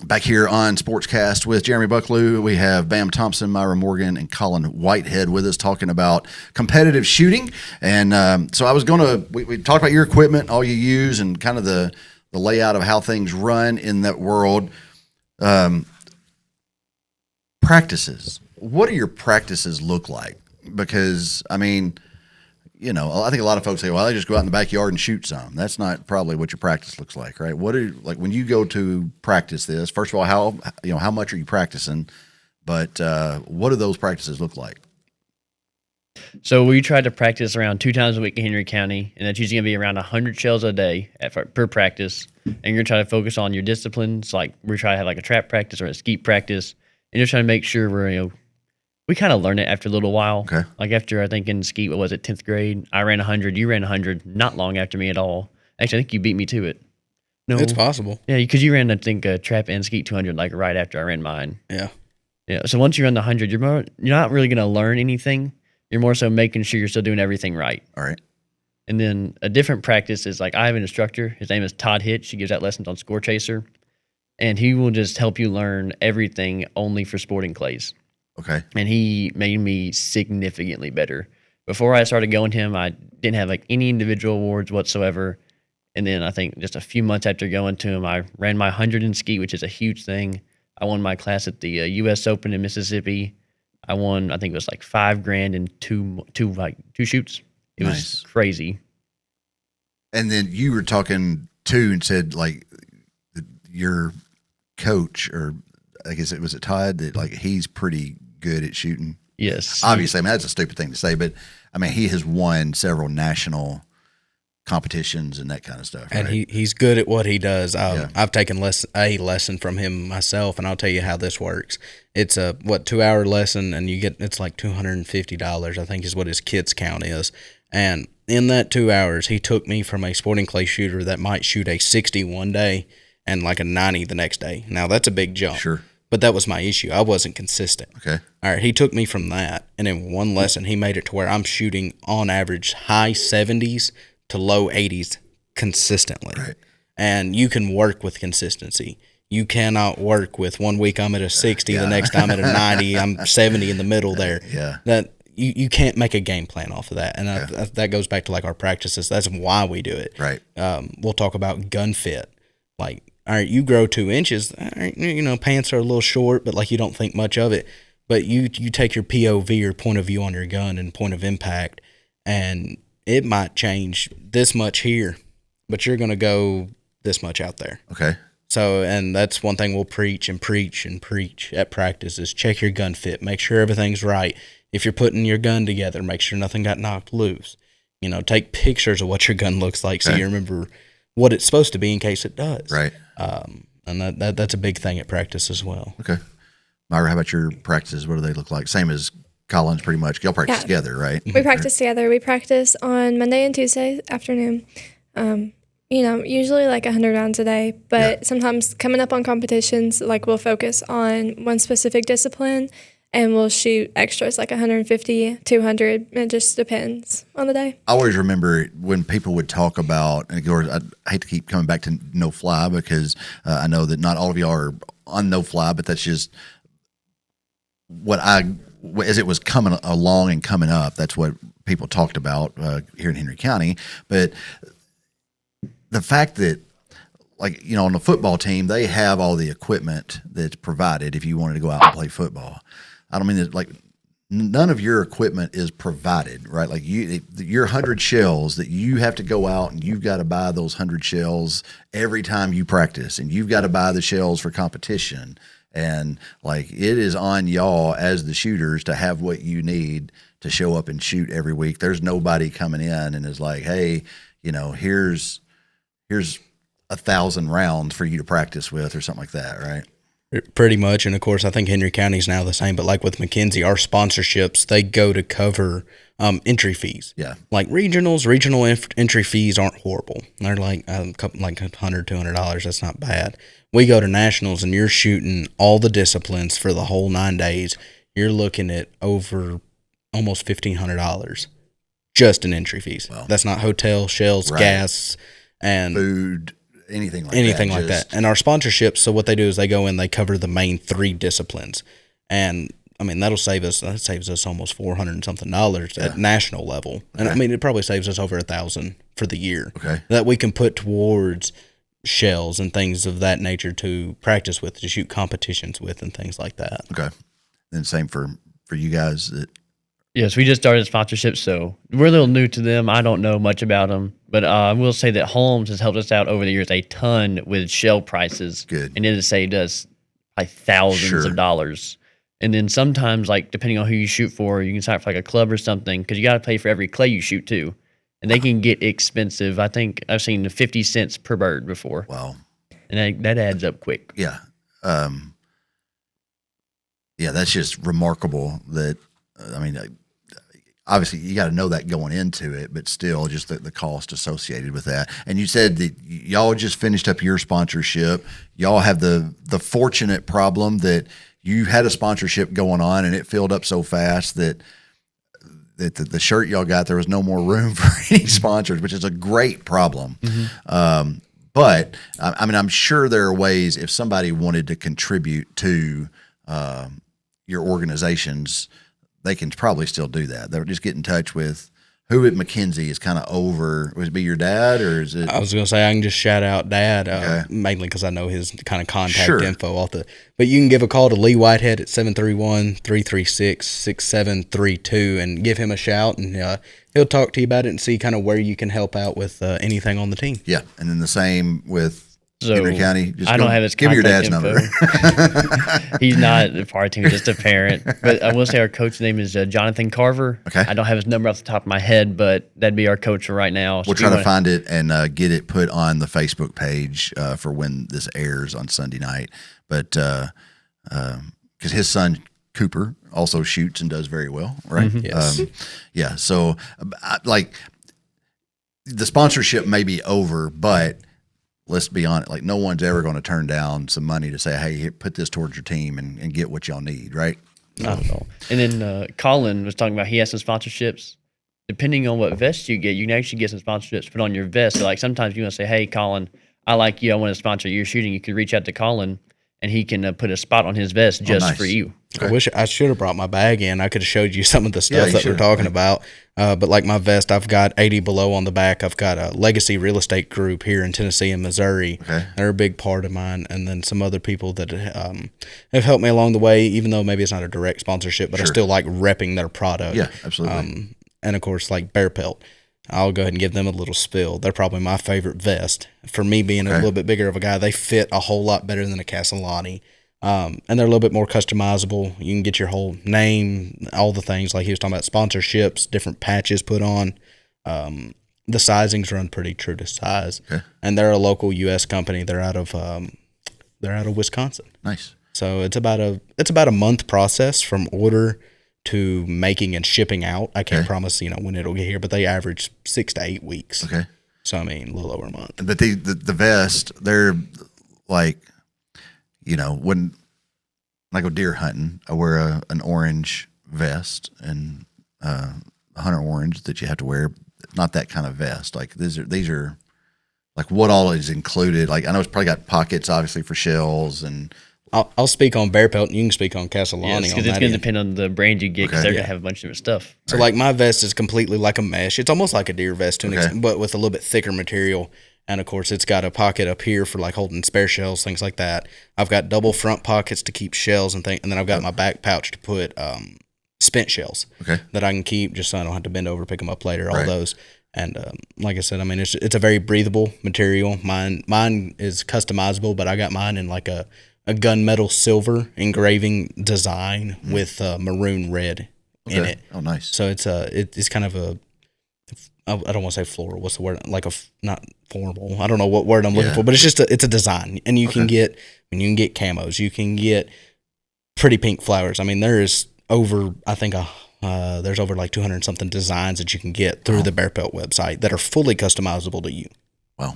Back here on SportsCast with Jeremy Buckelew, we have Bam Thompson, Myra Morgan, and Colin Whitehead with us talking about competitive shooting. And so I was going to, we talked about your equipment, all you use, and kind of the layout of how things run in that world. Practices. What do your practices look like? Because, I mean, you know, I think a lot of folks say, well, they just go out in the backyard and shoot some. That's not probably what your practice looks like, right? What are, like, when you go to practice this, first of all, how much are you practicing? But what do those practices look like? So we try to practice around 2 times a week in Henry County, and that's usually going to be around 100 shells a day per practice. And you're going to try to focus on your disciplines. Like we try to have like a trap practice or a skeet practice, and you're trying to make sure we kind of learn it after a little while. Okay. Like after, I think in skeet, what was it, 10th grade? I ran 100. You ran 100 not long after me at all. Actually, I think you beat me to it. No. It's possible. Yeah, because you ran, I think, trap and skeet 200 like right after I ran mine. Yeah. Yeah. So once you run the 100, you're not really going to learn anything. You're more so making sure you're still doing everything right. All right. And then a different practice is like I have an instructor. His name is Todd Hitch. He gives out lessons on Score Chaser. And he will just help you learn everything only for sporting clays. Okay. And he made me significantly better. Before I started going to him, I didn't have like any individual awards whatsoever. And then I think just a few months after going to him, I ran my 100 in skeet, which is a huge thing. I won my class at the U.S. Open in Mississippi. I won, I think it was like $5,000 in two shoots. It was crazy. And then you were talking too and said like your coach, or I guess it was Todd, that like he's pretty good at shooting. Yes. Obviously, I mean, that's a stupid thing to say, but I mean, he has won several national competitions and that kind of stuff. And right? he's good at what he does. Yeah. I've taken a lesson from him myself, and I'll tell you how this works. It's a 2-hour lesson, and it's like $250, I think is what his kids count is. And in that 2 hours, he took me from a sporting clay shooter that might shoot a 60 one day and like a 90 the next day. Now that's a big jump. Sure. But that was my issue. I wasn't consistent. Okay. All right. He took me from that, and in one lesson, he made it to where I'm shooting on average high 70s to low 80s consistently. Right. And you can work with consistency. You cannot work with 1 week I'm at a 60, the next I'm at a 90, I'm 70 in the middle there. Yeah. That you can't make a game plan off of that. And that goes back to like our practices. That's why we do it. Right. We'll talk about gun fit. Like, all right, you grow 2 inches. All right, you know, pants are a little short, but like you don't think much of it. But you take your POV or point of view on your gun and point of impact, and it might change this much here, but you're going to go this much out there. Okay. So, and that's one thing we'll preach and preach and preach at practice is check your gun fit. Make sure everything's right. If you're putting your gun together, make sure nothing got knocked loose. You know, take pictures of what your gun looks like so you remember what it's supposed to be in case it does. Right. And that's a big thing at practice as well. Okay. Myra, how about your practices? What do they look like? Same as Colin's pretty much. Y'all practice together, right? We practice together. We practice on Monday and Tuesday afternoon. You know, usually like 100 rounds a day, but sometimes coming up on competitions, like we'll focus on one specific discipline and we'll shoot extras like 150, 200. It just depends on the day. I always remember when people would talk about, and of course, I hate to keep coming back to no fly because I know that not all of y'all are on no fly, but that's just what as it was coming along and coming up, that's what people talked about here in Henry County. But the fact that, like, you know, on the football team, they have all the equipment that's provided if you wanted to go out and play football. I don't mean that, like, none of your equipment is provided, right? Like your 100 shells that you have to go out and you've got to buy those 100 shells every time you practice, and you've got to buy the shells for competition. And like, it is on y'all as the shooters to have what you need to show up and shoot every week. There's nobody coming in and is like, hey, you know, here's here's 1,000 rounds for you to practice with or something like that, right? Pretty much. And of course, I think Henry County is now the same, but like with McKenzie, our sponsorships, they go to cover entry fees. Yeah. Like regional entry fees aren't horrible. They're like like $100, $200. That's not bad. We go to nationals and you're shooting all the disciplines for the whole 9 days. You're looking at over almost $1,500 just in entry fees. Wow. That's not hotel, shells, Right. gas, and Food, anything like that. And our sponsorships, so what they do is they go in, they cover the main 3 disciplines. And I mean, that saves us almost $400 and something at national level. And I mean, it probably saves us over $1,000 for the year. Okay. That we can put towards shells and things of that nature to practice with, to shoot competitions with and things like that. Okay. Then same for you guys. Yes, we just started sponsorships, so we're a little new to them. I don't know much about them, but I will say that Holmes has helped us out over the years a ton with shell prices. Good. And it has saved us like thousands of dollars. And then sometimes, like depending on who you shoot for, you can sign up for like a club or something because you got to pay for every clay you shoot too, and they can get expensive. I think I've seen 50 cents per bird before. Wow. And that adds up quick. Yeah. Yeah, that's just remarkable that, I mean, obviously you got to know that going into it, but still just the cost associated with that. And you said that y'all just finished up your sponsorship. Y'all have the fortunate problem that you had a sponsorship going on and it filled up so fast that the shirt y'all got, there was no more room for any sponsors, which is a great problem. Mm-hmm. But I mean, I'm sure there are ways if somebody wanted to contribute to your organizations, they can probably still do that. They'll just get in touch with who at McKenzie is kind of over. Would it be your dad or is it? I was going to say I can just shout out Dad, Okay. mainly because I know his kind of contact Sure. info. But you can give a call to Lee Whitehead at 731-336-6732 and give him a shout, and he'll talk to you about it and see kind of where you can help out with anything on the team. Yeah, and then the same with So Henry County. Just I don't have his give me your contact dad's info. number. He's not a part team, just a parent. But I will say our coach's name is Jonathan Carver. Okay. I don't have his number off the top of my head, but that'd be our coach for right now. We'll try to find it and get it put on the Facebook page for when this airs on Sunday night. But because his son Cooper also shoots and does very well, right? Mhm. Yes. Yeah. So like the sponsorship may be over, but let's be honest, like no one's ever going to turn down some money to say, hey, here, put this towards your team and get what y'all need, right? I don't know. And then Colin was talking about he has some sponsorships. Depending on what vest you get, you can actually get some sponsorships put on your vest. So like sometimes you want to say, hey, Colin, I like you. I want to sponsor your shooting. You could reach out to Colin and he can put a spot on his vest just nice. for you. I wish I should have brought my bag in. I could have showed you some of the stuff you that we're should. talking about. But like my vest, I've got 80 Below on the back. I've got a Legacy Real Estate Group here in Tennessee and Missouri. Okay. They're a big part of mine. And then some other people that have helped me along the way, even though maybe it's not a direct sponsorship, but I Sure. still like repping their product. Yeah, absolutely. And of course, like Bear Pelt. I'll go ahead and give them a little spill. They're probably my favorite vest. For me being a little bit bigger of a guy, they fit a whole lot better than a Castellani. And they're a little bit more customizable. You can get your whole name, all the things like he was talking about, sponsorships, different patches put on. The sizings run pretty true to size, and they're a local U.S. company. They're out of Wisconsin. Nice. So it's about a month process from order to making and shipping out. I can't promise when it'll get here, but they average 6 to 8 weeks. Okay. So I mean, a little over a month. But the vest, they're like, when I go deer hunting, I wear an orange vest and a hunter orange that you have to wear. Not that kind of vest. Like these are like what all is included. Like I know it's probably got pockets, obviously for shells and. I'll speak on Bear Pelt, and you can speak on Castellani. Yes, because on it's that going to end. depend on the brand you get because they're going to have a bunch of different stuff. So like my vest is completely like a mesh. It's almost like a deer vest to an extent, but with a little bit thicker material. And of course, it's got a pocket up here for like holding spare shells, things like that. I've got double front pockets to keep shells and things, and then I've got my back pouch to put spent shells that I can keep just so I don't have to bend over, pick them up later. All those. And like I said, I mean it's a very breathable material. Mine is customizable, but I got mine in like a gunmetal silver engraving design with maroon red in it. Oh, nice. So it's kind of I don't want to say floral. What's the word? Not formal. I don't know what word I'm looking for, but it's a design, and you can get camos, you can get pretty pink flowers. I mean, there's over there's over like 200 something designs that you can get through the Bear Pelt website that are fully customizable to you. Wow.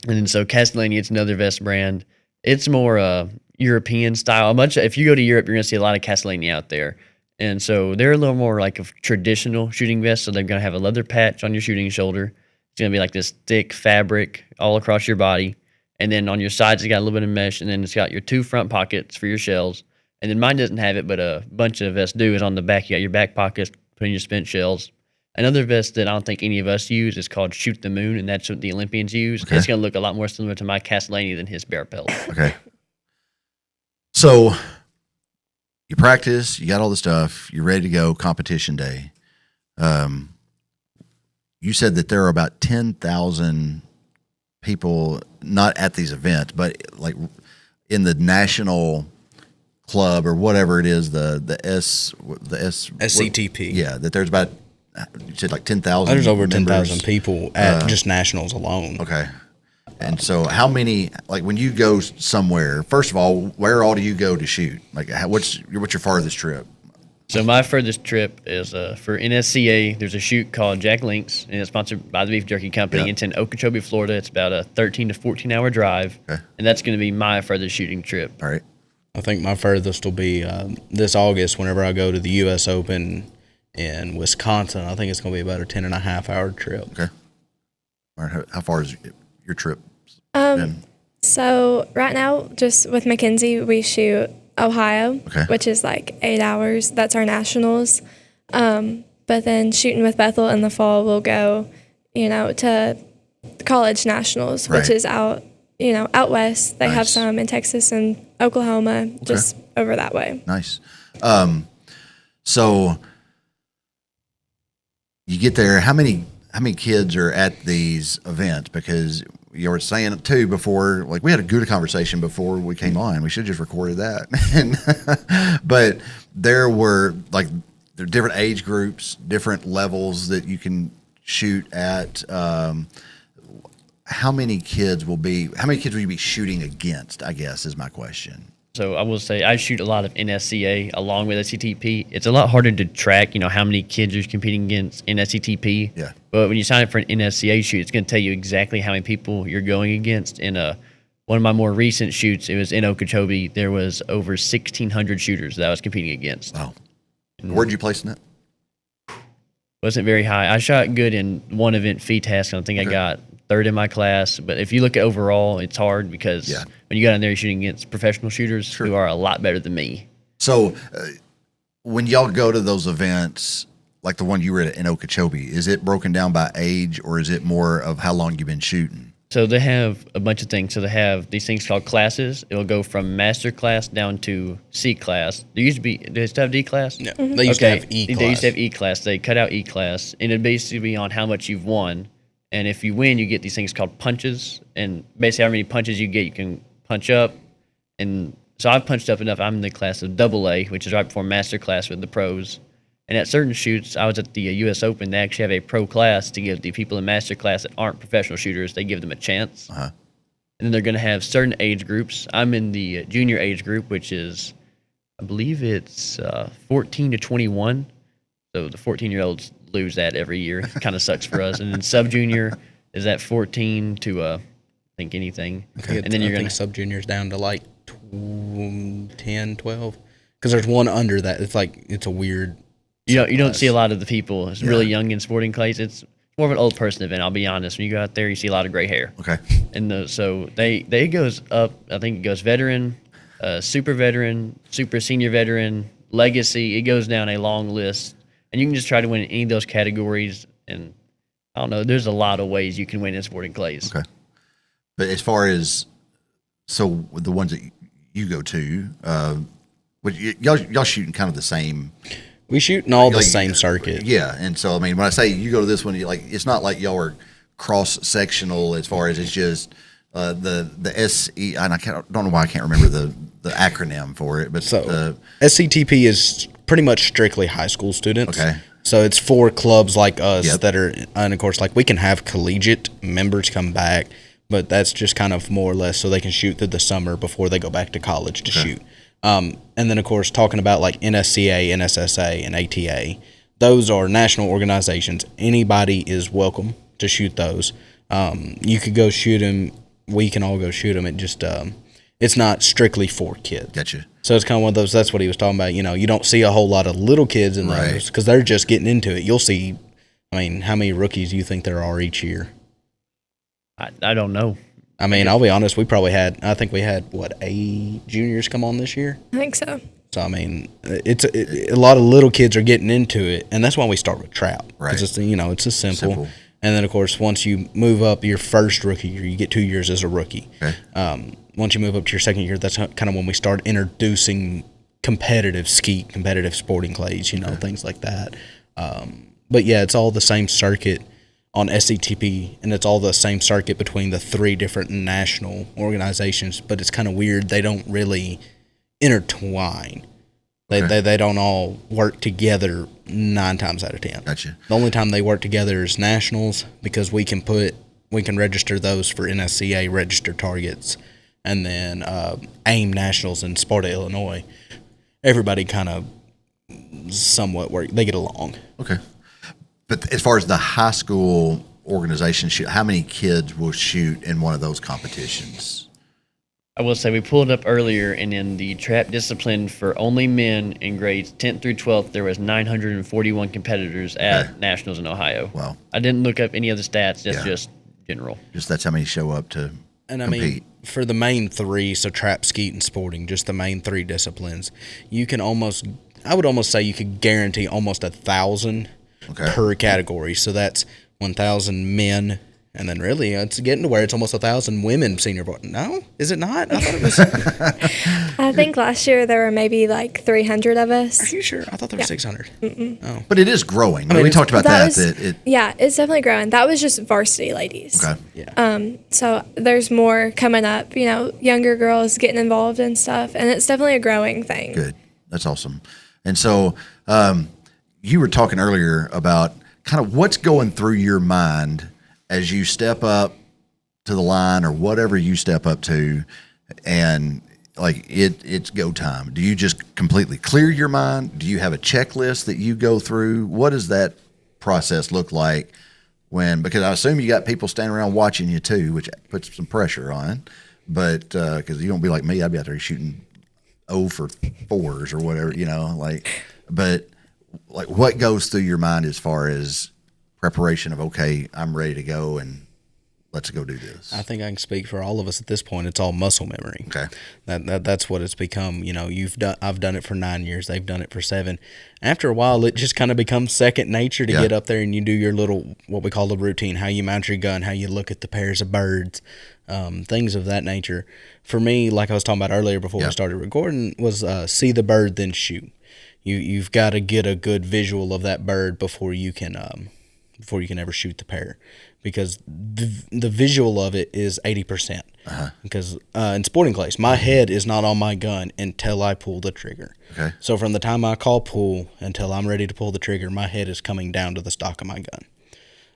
And then so Castellani, it's another vest brand. It's more European style. If you go to Europe, you're gonna see a lot of Castellani out there. And so they're a little more like a traditional shooting vest. So they're going to have a leather patch on your shooting shoulder. It's going to be like this thick fabric all across your body. And then on your sides, it's got a little bit of mesh. And then it's got your 2 front pockets for your shells. And then mine doesn't have it, but a bunch of vests do. Is on the back. You got your back pockets, putting your spent shells. Another vest that I don't think any of us use is called Shoot the Moon. And that's what the Olympians use. Okay. It's going to look a lot more similar to my Castellani than his Bear Pelt. Okay. So you practice, you got all the stuff, you're ready to go, competition day. You said that there are about 10,000 people, not at these events, but like in the national club or whatever it is, the SCTP. Yeah, that there's about, you said like 10,000. There's over 10,000 people at just nationals alone. Okay. And so how many, like when you go somewhere, first of all, where all do you go to shoot? Like what's your farthest trip? So my furthest trip is for NSCA. There's a shoot called Jack Links, and it's sponsored by the Beef Jerky Company. Yeah. It's in Okeechobee, Florida. It's about a 13 to 14-hour drive, and that's going to be my furthest shooting trip. All right. I think my furthest will be this August whenever I go to the U.S. Open in Wisconsin. I think it's going to be about a 10.5-hour trip. Okay. All right. How far is your trip? So right now, just with Mackenzie, we shoot Ohio, which is like 8 hours. That's our nationals. But then shooting with Bethel in the fall, we'll go, to college nationals, which is out west. They have some in Texas and Oklahoma, just over that way. Nice. So you get there. How many kids are at these events? Because you were saying it too before, like we had a good conversation before we came on. We should have just recorded that. But there are different age groups, different levels that you can shoot at. How many kids will you be shooting against, I guess, is my question. So I will say I shoot a lot of NSCA along with SCTP. It's a lot harder to track, how many kids you're competing against in SCTP. Yeah. But when you sign up for an NSCA shoot, it's going to tell you exactly how many people you're going against. In one of my more recent shoots, it was in Okeechobee. There was over 1,600 shooters that I was competing against. Wow. Where'd you place in it? Wasn't very high. I shot good in one event, FETASC, and I think I got third in my class. But if you look at overall, it's hard because when you go down there, you're shooting against professional shooters who are a lot better than me. So when y'all go to those events, like the one you were at in Okeechobee, is it broken down by age or is it more of how long you've been shooting? So they have a bunch of things. So they have these things called classes. It'll go from master class down to C class. They used to have D class? No, they used to have E class. They used to have E class. They cut out E class, and it'd basically be on how much you've won. And if you win, you get these things called punches. And basically, how many punches you get, you can punch up. And so I've punched up enough. I'm in the class of AA, which is right before master class with the pros. And at certain shoots, I was at the U.S. Open. They actually have a pro class to give the people in master class that aren't professional shooters. They give them a chance. And then they're going to have certain age groups. I'm in the junior age group, which is, I believe it's 14 to 21. So the 14-year-olds lose that every year. It kind of sucks for us. And then sub-junior is at 14 to, I think, anything. Okay. And then you're going to sub-junior's down to like 10, 12. Because there's one under that. It's a weird... You don't see a lot of the people. It's really young in sporting clays. It's more of an old person event, I'll be honest. When you go out there, you see a lot of gray hair. Okay. And so they goes up, I think it goes veteran, super senior veteran, legacy. It goes down a long list. And you can just try to win in any of those categories. And I don't know, there's a lot of ways you can win in sporting clays. Okay. But as far as, so the ones that you go to, y'all shooting kind of the same... We shoot in all the same circuit. Yeah, and so, I mean, when I say you go to this one, it's not like y'all are cross-sectional as far as it's just the SE, and don't know why I can't remember the acronym for it, but so SCTP is pretty much strictly high school students. Okay. So it's for clubs like us Yep. that are, and of course, like we can have collegiate members come back, but that's just kind of more or less so they can shoot through the summer before they go back to college to shoot. And then, of course, talking about like NSCA, NSSA, and ATA, those are national organizations. Anybody is welcome to shoot those. You could go shoot them. We can all go shoot them. It just, it's not strictly for kids. Gotcha. So it's kind of one of those, that's what he was talking about. You know, you don't see a whole lot of little kids in Right. those because they're just getting into it. You'll see, I mean, how many rookies do you think there are each year? I don't know. I mean, I'll be honest, I think we had, what, 8 juniors come on this year? I think so. So, I mean, a lot of little kids are getting into it, and that's why we start with trap. Right. Because it's, you know, it's a simple. Simple. And then, of course, once you move up your first rookie year, you get 2 years as a rookie. Okay. Once you move up to your second year, that's kind of when we start introducing competitive skeet, competitive sporting clays, you know, things like that. But, yeah, it's all the same circuit on SCTP, and it's all the same circuit between the 3 different national organizations, but it's kind of weird. They don't really intertwine. They don't all work together 9 times out of 10. Gotcha. The only time they work together is nationals because we can register those for NSCA registered targets, and then AIM nationals in Sparta, Illinois. Everybody kind of somewhat work. They get along. Okay. But as far as the high school organization shoot, how many kids will shoot in one of those competitions? I will say we pulled up earlier, and in the trap discipline for only men in grades 10th through 12th, there was 941 competitors at nationals in Ohio. Wow. I didn't look up any of the stats. That's Yeah. just general. Just that's how many show up to And I compete. mean, for the main 3, so trap, skeet, and sporting, just the main 3 disciplines, you can I would almost say you could guarantee almost 1,000 per category. So that's 1,000 men, and then really it's getting to where it's almost 1,000 women senior varsity. No, is it not? I thought it was. I think last year there were maybe like 300 of us. Are you sure? I thought there were 600. But it is growing. mean, We talked about That that. was- Yeah, it's definitely growing. That was just varsity ladies. Okay. Yeah. So there's more coming up, you know, younger girls getting involved and stuff, and it's definitely a growing thing. Good. That's awesome. And so you were talking earlier about kind of what's going through your mind as you step up to the line or whatever you step up to, and like it's go time. Do you just completely clear your mind? Do you have a checklist that you go through? What does that process look like because I assume you got people standing around watching you too, which puts some pressure on, but because you don't be like me, I'd be out there shooting 0 for 4s or whatever, you know, but what goes through your mind as far as preparation of, okay, I'm ready to go and let's go do this? I think I can speak for all of us at this point. It's all muscle memory. Okay. That's what it's become. You know, I've done it for 9 years. They've done it for 7. After a while, it just kind of becomes second nature to get up there and you do your little, what we call the routine, how you mount your gun, how you look at the pairs of birds, things of that nature. For me, like I was talking about earlier before we started recording, was see the bird, then shoot. You've got to get a good visual of that bird before you can ever shoot the pair, because the visual of it is 80%. Because in sporting clays, my head is not on my gun until I pull the trigger. Okay. So from the time I call pull until I'm ready to pull the trigger, my head is coming down to the stock of my gun.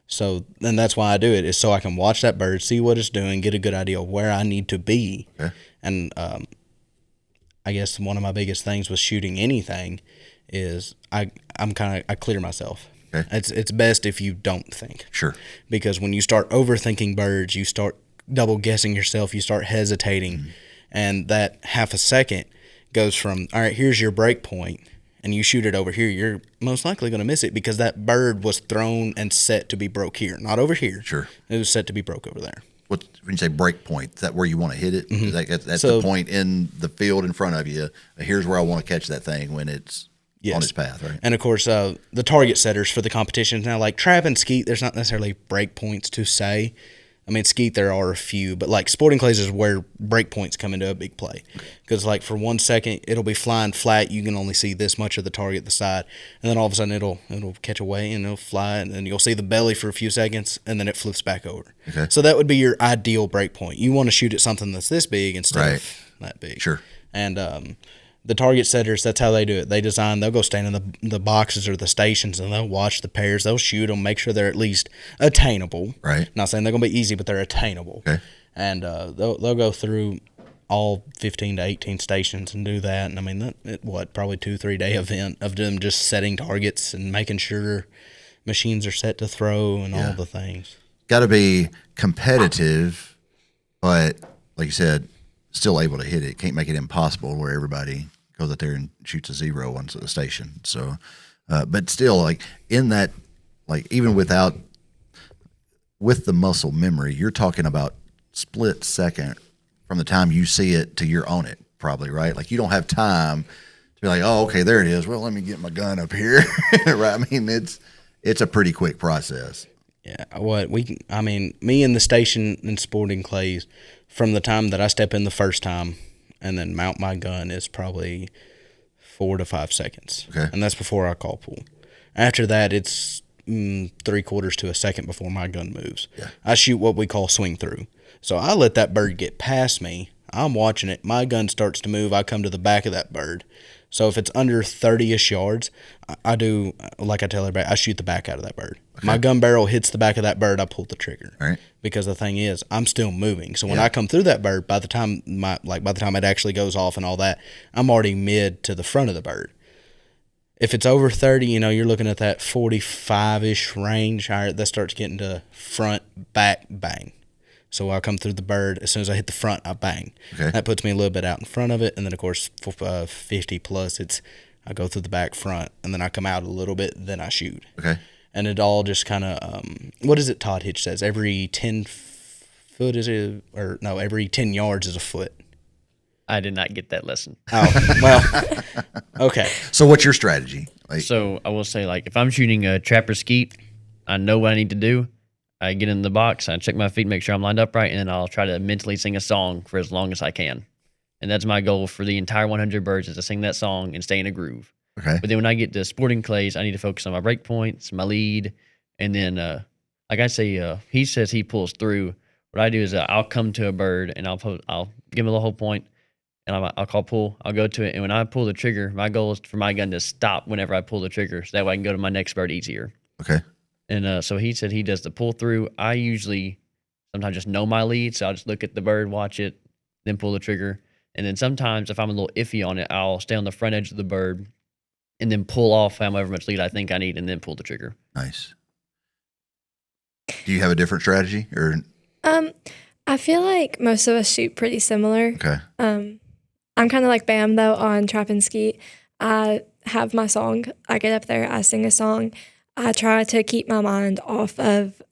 So, and that's why I do it, is so I can watch that bird, see what it's doing, get a good idea of where I need to be. Okay. And I guess one of my biggest things with shooting anything is I clear myself. Okay. It's best if you don't think. Sure. Because when you start overthinking birds, you start double guessing yourself, you start hesitating, and that half a second goes from, all right, here's your break point, and you shoot it over here, you're most likely going to miss it because that bird was thrown and set to be broke here, not over here. Sure. It was set to be broke over there. When you say break point, is that where you want to hit it? Mm-hmm. That's So- the point in the field in front of you. Here's where I want to catch that thing when it's Yes. on its path, right? And of course, the target setters for the competitions now, like trap and skeet, there's not necessarily break points to say. I mean, skeet, there are a few, but like sporting clays is where break points come into a big play. Because like for 1 second, it'll be flying flat. You can only see this much of the target, the side. And then all of a sudden it'll catch away and it'll fly. And then you'll see the belly for a few seconds and then it flips back over. Okay. So that would be your ideal break point. You want to shoot at something that's this big instead Right. of that big. Sure. And the target setters, that's how they do it. They'll go stand in the boxes or the stations, and they'll watch the pairs. They'll shoot them, make sure they're at least attainable. Right. Not saying they're going to be easy, but they're attainable. Okay. And they'll go through all 15 to 18 stations and do that. And I mean, probably 2-3 day event of them just setting targets and making sure machines are set to throw and all the things. Got to be competitive, but like you said, still able to hit it. Can't make it impossible where everybody goes out there and shoots a 0 onto the station. So, but still, like in that, like even with the muscle memory, you're talking about split second from the time you see it to you're on it, probably, right? Like you don't have time to be like, oh, okay, there it is. Well, let me get my gun up here, right? I mean, it's a pretty quick process. Yeah, me and the station in Sporting Clays, from the time that I step in the first time and then mount my gun is probably 4 to 5 seconds. Okay. And that's before I call pull. After that, it's 3/4 to a second before my gun moves. Yeah. I shoot what we call swing through. So I let that bird get past me. I'm watching it. My gun starts to move. I come to the back of that bird. So if it's under 30-ish yards, I do, like I tell everybody, I shoot the back out of that bird. Okay. My gun barrel hits the back of that bird, I pull the trigger. All right. Because the thing is, I'm still moving. So when I come through that bird, by the time it actually goes off and all that, I'm already mid to the front of the bird. If it's over 30, you're looking at that 45-ish range. All right, that starts getting to front, back, bang. So I come through the bird. As soon as I hit the front, I bang. Okay. That puts me a little bit out in front of it. And then, of course, 50 plus, I go through the back front, and then I come out a little bit, then I shoot. Okay. And it all just kind of, what is it Todd Hitch says? Every 10 foot is it, or no, every 10 yards is a foot. I did not get that lesson. Oh, well, okay. So what's your strategy? So I will say, like, if I'm shooting a trapper skeet, I know what I need to do. I get in the box, I check my feet, make sure I'm lined up right, and then I'll try to mentally sing a song for as long as I can. And that's my goal for the entire 100 birds, is to sing that song and stay in a groove. Okay. But then when I get to Sporting Clays, I need to focus on my break points, my lead, and then, like I say, he says he pulls through. What I do is I'll come to a bird, and I'll give him the whole point, and I'll call pull. I'll go to it, and when I pull the trigger, my goal is for my gun to stop whenever I pull the trigger, so that way I can go to my next bird easier. Okay. And so he said he does the pull through. I usually sometimes just know my lead, so I'll just look at the bird, watch it, then pull the trigger. And then sometimes if I'm a little iffy on it, I'll stay on the front edge of the bird and then pull off however much lead I think I need and then pull the trigger. Nice. Do you have a different strategy or? I feel like most of us shoot pretty similar. Okay. I'm kind of like Bam though on trap and skeet. I have my song. I get up there, I sing a song. I try to keep my mind off of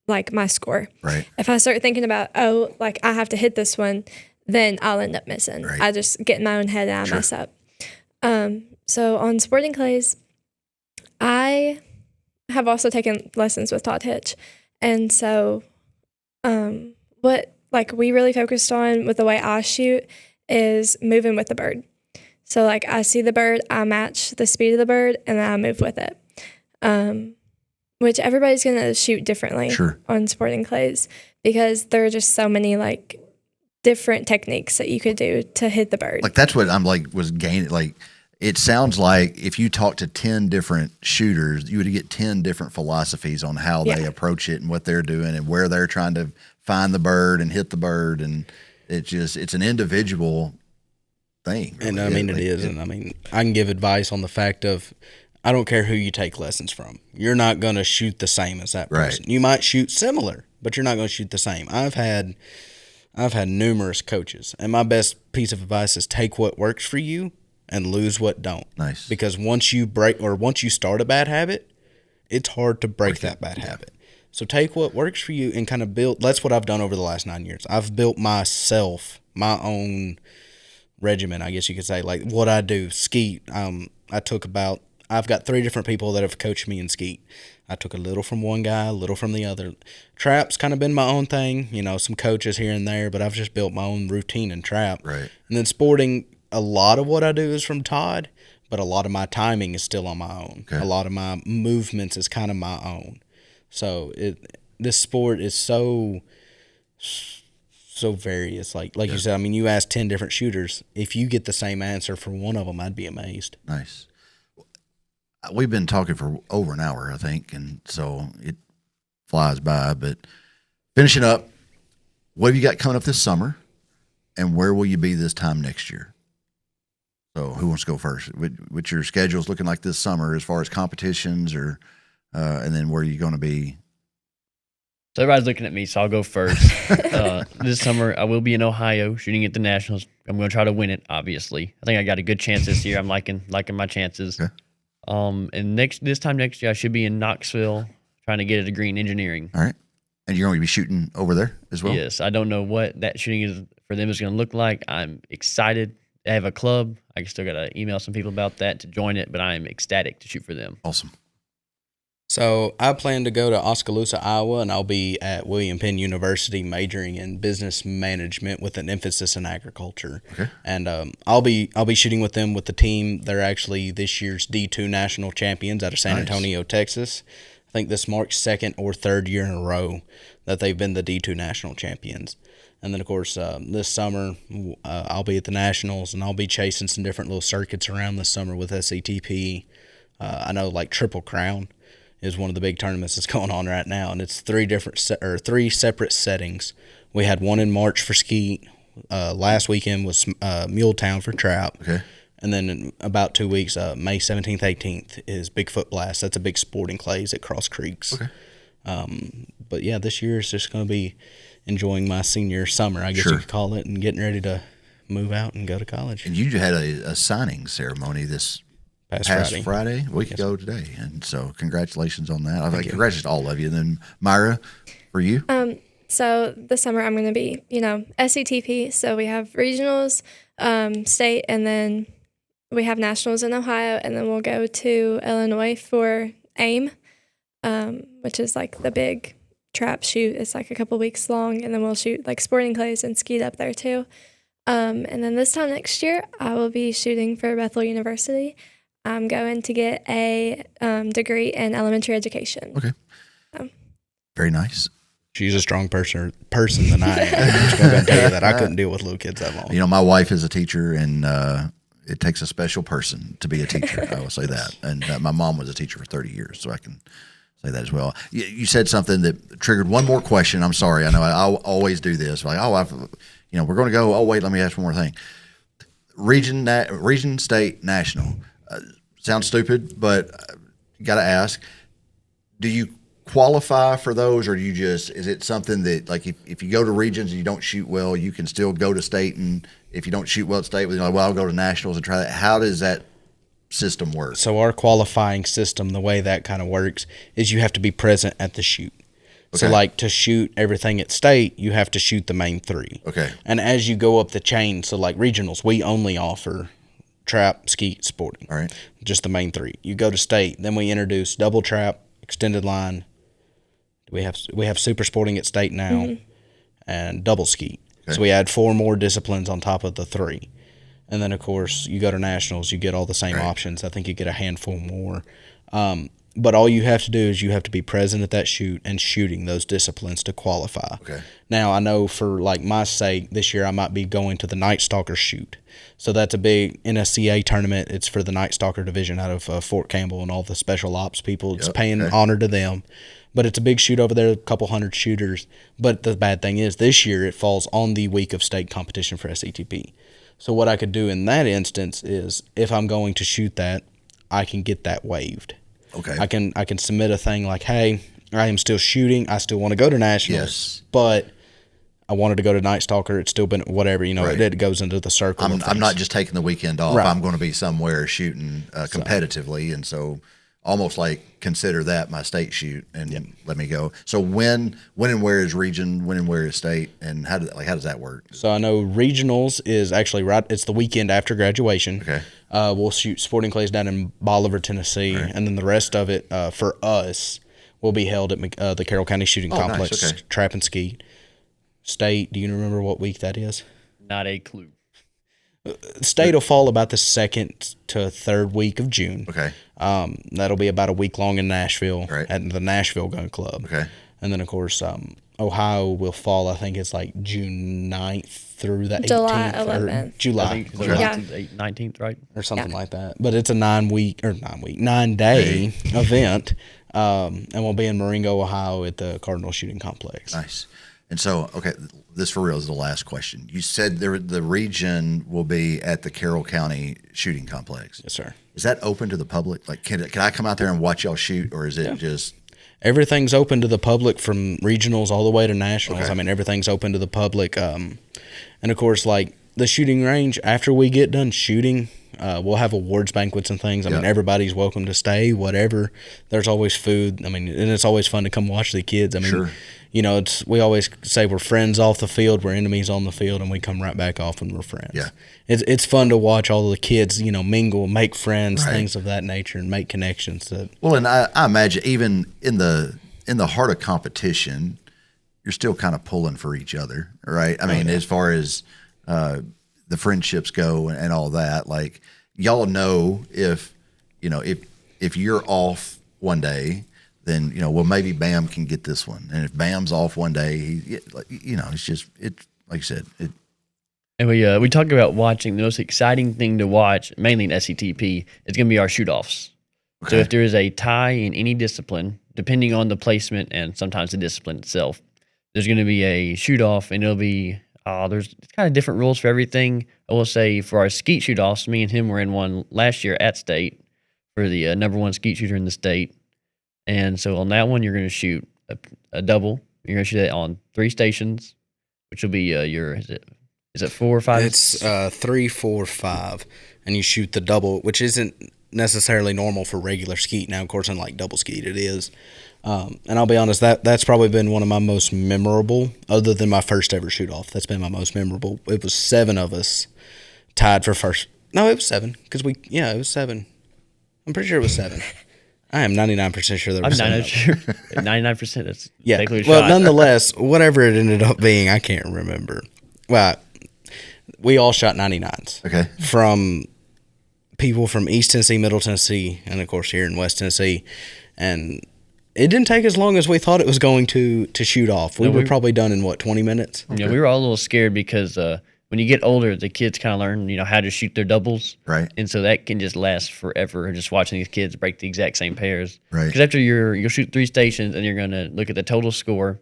like my score. Right. If I start thinking about, like I have to hit this one, then I'll end up missing. Right. I just get in my own head and I mess up. So on Sporting Clays, I have also taken lessons with Todd Hitch. And so what like we really focused on with the way I shoot is moving with the bird. So like I see the bird, I match the speed of the bird, and then I move with it. Which everybody's going to shoot differently on Sporting Clays because there are just so many like different techniques that you could do to hit the bird. Like that's what I'm like was gaining. Like it sounds like if you talk to 10 different shooters, you would get 10 different philosophies on how they approach it and what they're doing and where they're trying to find the bird and hit the bird. And it's an individual thing. Really. And I mean, it is. And I mean, I can give advice on the fact of, I don't care who you take lessons from. You're not going to shoot the same as that person. You might shoot similar, but you're not going to shoot the same. I've had numerous coaches, and my best piece of advice is take what works for you and lose what don't. Nice. Because once you start a bad habit, it's hard to break that bad habit. So take what works for you and kind of build. That's what I've done over the last 9 years. I've built my own regimen, I guess you could say, like what I do. Skeet, I've got 3 different people that have coached me in skeet. I took a little from one guy, a little from the other. Trap's kind of been my own thing, some coaches here and there, but I've just built my own routine in trap. Right. And then sporting, a lot of what I do is from Todd, but a lot of my timing is still on my own. Okay. A lot of my movements is kind of my own. So this sport is so so various. Like you said, I mean, you asked 10 different shooters. If you get the same answer for one of them, I'd be amazed. Nice. We've been talking for over an hour, I think, and so it flies by. But finishing up, what have you got coming up this summer, and where will you be this time next year? So who wants to go first? What your schedule's looking like this summer as far as competitions, or and then where are you going to be? So everybody's looking at me, so I'll go first. This summer, I will be in Ohio shooting at the Nationals. I'm going to try to win it, obviously. I think I got a good chance this year. I'm liking my chances. Okay. And this time next year, I should be in Knoxville trying to get a degree in engineering. All right. And you're going to be shooting over there as well? Yes. I don't know what that shooting is for them is going to look like. I'm excited. They have a club. I still got to email some people about that to join it, but I'm ecstatic to shoot for them. Awesome. So I plan to go to Oskaloosa, Iowa, and I'll be at William Penn University majoring in business management with an emphasis in agriculture. Okay. And I'll be shooting with them with the team. They're actually this year's D2 national champions out of San Antonio, Texas. I think this marks second or third year in a row that they've been the D2 national champions. And then, of course, this summer I'll be at the Nationals, and I'll be chasing some different little circuits around this summer with SETP. I know like Triple Crown is one of the big tournaments that's going on right now, and it's three separate settings. We had one in March for skeet. Last weekend was Muletown for trout. Okay. And then in about 2 weeks, May 17th, 18th is Bigfoot Blast. That's a big sporting clays at Cross Creeks. Okay. But yeah, this year is just going to be enjoying my senior summer, I guess you could call it, and getting ready to move out and go to college. And you had a signing ceremony this past Friday, a week ago today. And so congratulations on that. Congratulations to all of you. And then Myra, for you? So this summer I'm going to be, SETP. So we have regionals, state, and then we have nationals in Ohio, and then we'll go to Illinois for AIM, which is like the big trap shoot. It's like a couple weeks long, and then we'll shoot like sporting clays and skeet up there too. And then this time next year, I will be shooting for Bethel University. I'm going to get a degree in elementary education. Okay. Very nice. She's a strong person than I am. I'm just going to tell you that I couldn't deal with little kids that long. My wife is a teacher, and it takes a special person to be a teacher. I will say that. And my mom was a teacher for 30 years, so I can say that as well. You said something that triggered one more question. I'm sorry. I know I always do this. Like, we're going to go. Oh, wait, let me ask one more thing. Region, state, national. Sounds stupid, but got to ask, do you qualify for those, or is it something that, like, if you go to regions and you don't shoot well, you can still go to state, and if you don't shoot well at state, I'll go to nationals and try that? How does that system work? So our qualifying system, the way that kind of works, is you have to be present at the shoot. Okay. So, like, to shoot everything at state, you have to shoot the main three. Okay. And as you go up the chain, so like regionals, we only offer trap, skeet, sporting. All right. Just the main three. You go to state, then we introduce double trap, extended line. We have super sporting at state now, and double skeet. Okay. So we add 4 more disciplines on top of the 3. And then, of course, you go to nationals, you get all the same options. I think you get a handful more. But all you have to do is you have to be present at that shoot and shooting those disciplines to qualify. Okay. Now, I know for, like, my sake, this year I might be going to the Night Stalker shoot. So that's a big NSCA tournament. It's for the Night Stalker division out of Fort Campbell and all the special ops people. It's paying honor to them. But it's a big shoot over there, a couple hundred shooters. But the bad thing is this year it falls on the week of state competition for SETP. So what I could do in that instance is, if I'm going to shoot that, I can get that waived. Okay. I can submit a thing like, hey, I am still shooting. I still want to go to nationals, but I wanted to go to Night Stalker. It's still been whatever, it goes into the circle. I'm not just taking the weekend off. Right. I'm going to be somewhere shooting competitively, and so almost like consider that my state shoot and let me go. So when and where is region, when and where is state, and how does that work? So I know regionals is actually it's the weekend after graduation. Okay. We'll shoot sporting clays down in Bolivar, Tennessee, and then the rest of it for us will be held at the Carroll County Shooting Complex, nice. Okay. Trap and Skeet. State, do you remember what week that is? Not a clue. State will fall about the 2nd to 3rd week of June. Okay. That'll be about a week long in Nashville at the Nashville Gun Club. Okay. And then, of course, Ohio will fall. I think it's like June 9th through the 18th. July or 11th. July. I think it's Yeah. 19th, right? Or something Yeah. like that. But it's a 9-day event. And we'll be in Marengo, Ohio at the Cardinal Shooting Complex. Nice. And so, okay, this for real is the last question. You said the region will be at the Carroll County Shooting Complex. Yes, sir. Is that open to the public? Like, can I come out there and watch y'all shoot, or is it just? Everything's open to the public from regionals all the way to nationals. Okay. I mean, everything's open to the public. And of course, like the shooting range, after we get done shooting, we'll have awards banquets and things. I mean, everybody's welcome to stay, whatever. There's always food. I mean, and it's always fun to come watch the kids. I mean, Sure. you know, we always say we're friends off the field, we're enemies on the field, and we come right back off and we're friends. Yeah. It's fun to watch all the kids, you know, mingle, make friends, Right. things of that nature, and make connections. Well, and I imagine even in the heart of competition, you're still kind of pulling for each other, right? I mean, as far as the friendships go and all that, like y'all know if you're off one day, then well maybe Bam can get this one, and if Bam's off one day, it's just like you said. And we talk about watching. The most exciting thing to watch, mainly in SCTP, is going to be our shoot-offs. So if there is a tie in any discipline, depending on the placement and sometimes the discipline itself, there's going to be a shoot-off, and it'll be there's kind of different rules for everything. I will say for our skeet shoot-offs, me and him were in one last year at state for the number one skeet shooter in the state. And so on that one, you're going to shoot a double. You're going to shoot it on 3 stations, which will be is it 4 or 5? It's 3, 4, 5, and you shoot the double, which isn't necessarily normal for regular skeet. Now, of course, unlike double skeet, it is. And I'll be honest, that's probably been one of my most memorable, other than my first ever shoot off. That's been my most memorable. It was 7 of us tied for first. No, it was 7 because it was 7. I'm pretty sure it was 7. I am 99% sure there was 7 of us. sure. 99%. That's exactly a Well, shot. nonetheless, whatever it ended up being, I can't remember. Well, we all shot 99s. Okay. From people from East Tennessee, Middle Tennessee, and of course here in West Tennessee. And it didn't take as long as we thought it was going to shoot off. We were probably done in 20 minutes? Yeah, we were all a little scared because when you get older, the kids kind of learn, how to shoot their doubles. Right. And so that can just last forever, just watching these kids break the exact same pairs. Right. Because after you'll shoot 3 stations and you're going to look at the total score.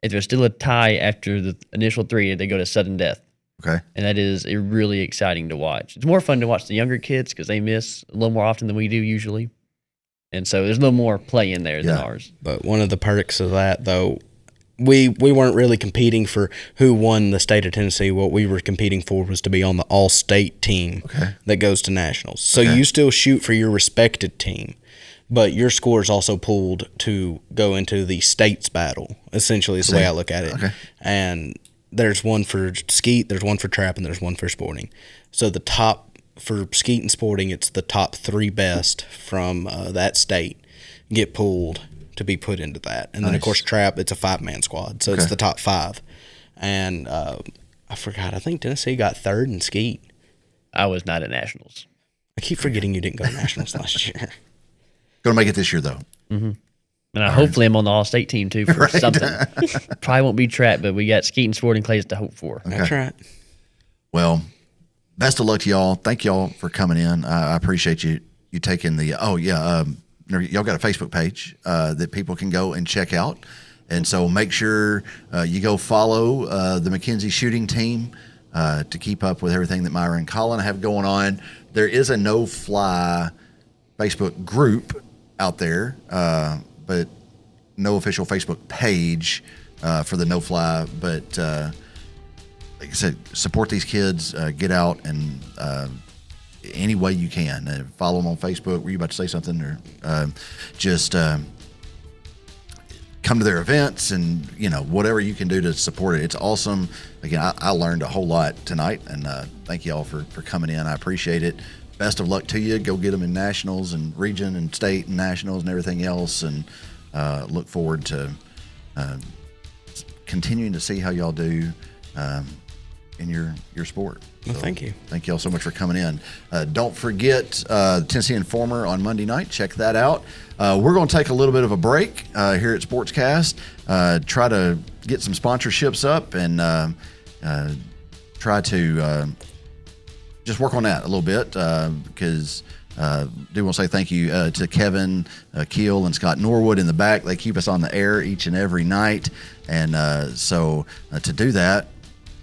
If there's still a tie after the initial 3, they go to sudden death. Okay. And that is really exciting to watch. It's more fun to watch the younger kids because they miss a little more often than we do usually. And so there's a little more play in there than ours. But one of the perks of that, though, we weren't really competing for who won the state of Tennessee. What we were competing for was to be on the all-state team that goes to nationals. So you still shoot for your respected team, but your score is also pooled to go into the states battle, essentially is the way I look at it. Okay. And there's one for skeet, there's one for trap, and there's one for sporting. So the top for skeet and sporting, it's the top 3 best from that state get pooled to be put into that. And then, of course, trap, it's a 5-man squad. So it's the top 5. And I forgot, I think Tennessee got 3rd in skeet. I was not at nationals. I keep forgetting you didn't go to nationals last year. Going to make it this year, though. Mm-hmm. And hopefully I'm on the all-state team, too, for something. Probably won't be trap, but we got skeet and sporting clays to hope for. Okay. That's right. Well, best of luck to y'all. Thank y'all for coming in. I appreciate you taking the y'all got a Facebook page that people can go and check out. And so make sure you go follow the McKenzie shooting team to keep up with everything that Myra and Colin have going on. There is a no-fly Facebook group out there, but no official Facebook page for the no-fly. But like I said, support these kids. Get out and any way you can. Follow them on Facebook. Were you about to say something? Or just come to their events and, whatever you can do to support it. It's awesome. Again, I learned a whole lot tonight, and thank you all for coming in. I appreciate it. Best of luck to you. Go get them in nationals and region and state and nationals and everything else, and look forward to continuing to see how y'all do in your sport. Well, thank you. Thank you all so much for coming in. Don't forget Tennessee Informer on Monday night. Check that out. We're going to take a little bit of a break here at SportsCast. Try to get some sponsorships up and try to just work on that a little bit because do want to say thank you to Kevin Keel and Scott Norwood in the back. They keep us on the air each and every night. And so to do that,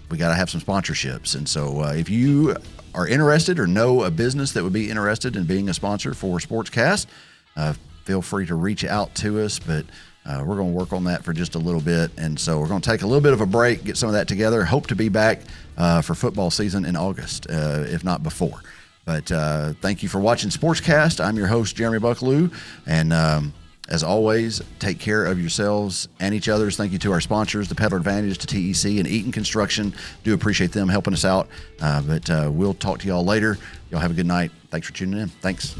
we got to have some sponsorships. And so if you are interested or know a business that would be interested in being a sponsor for SportsCast, feel free to reach out to us. But we're going to work on that for just a little bit. And so we're going to take a little bit of a break, get some of that together. Hope to be back for football season in August, if not before. But thank you for watching SportsCast. I'm your host, Jeremy Buckelew. And as always, take care of yourselves and each other's. Thank you to our sponsors, the Peddler Advantage, to TEC, and Eaton Construction. Do appreciate them helping us out. But we'll talk to y'all later. Y'all have a good night. Thanks for tuning in. Thanks.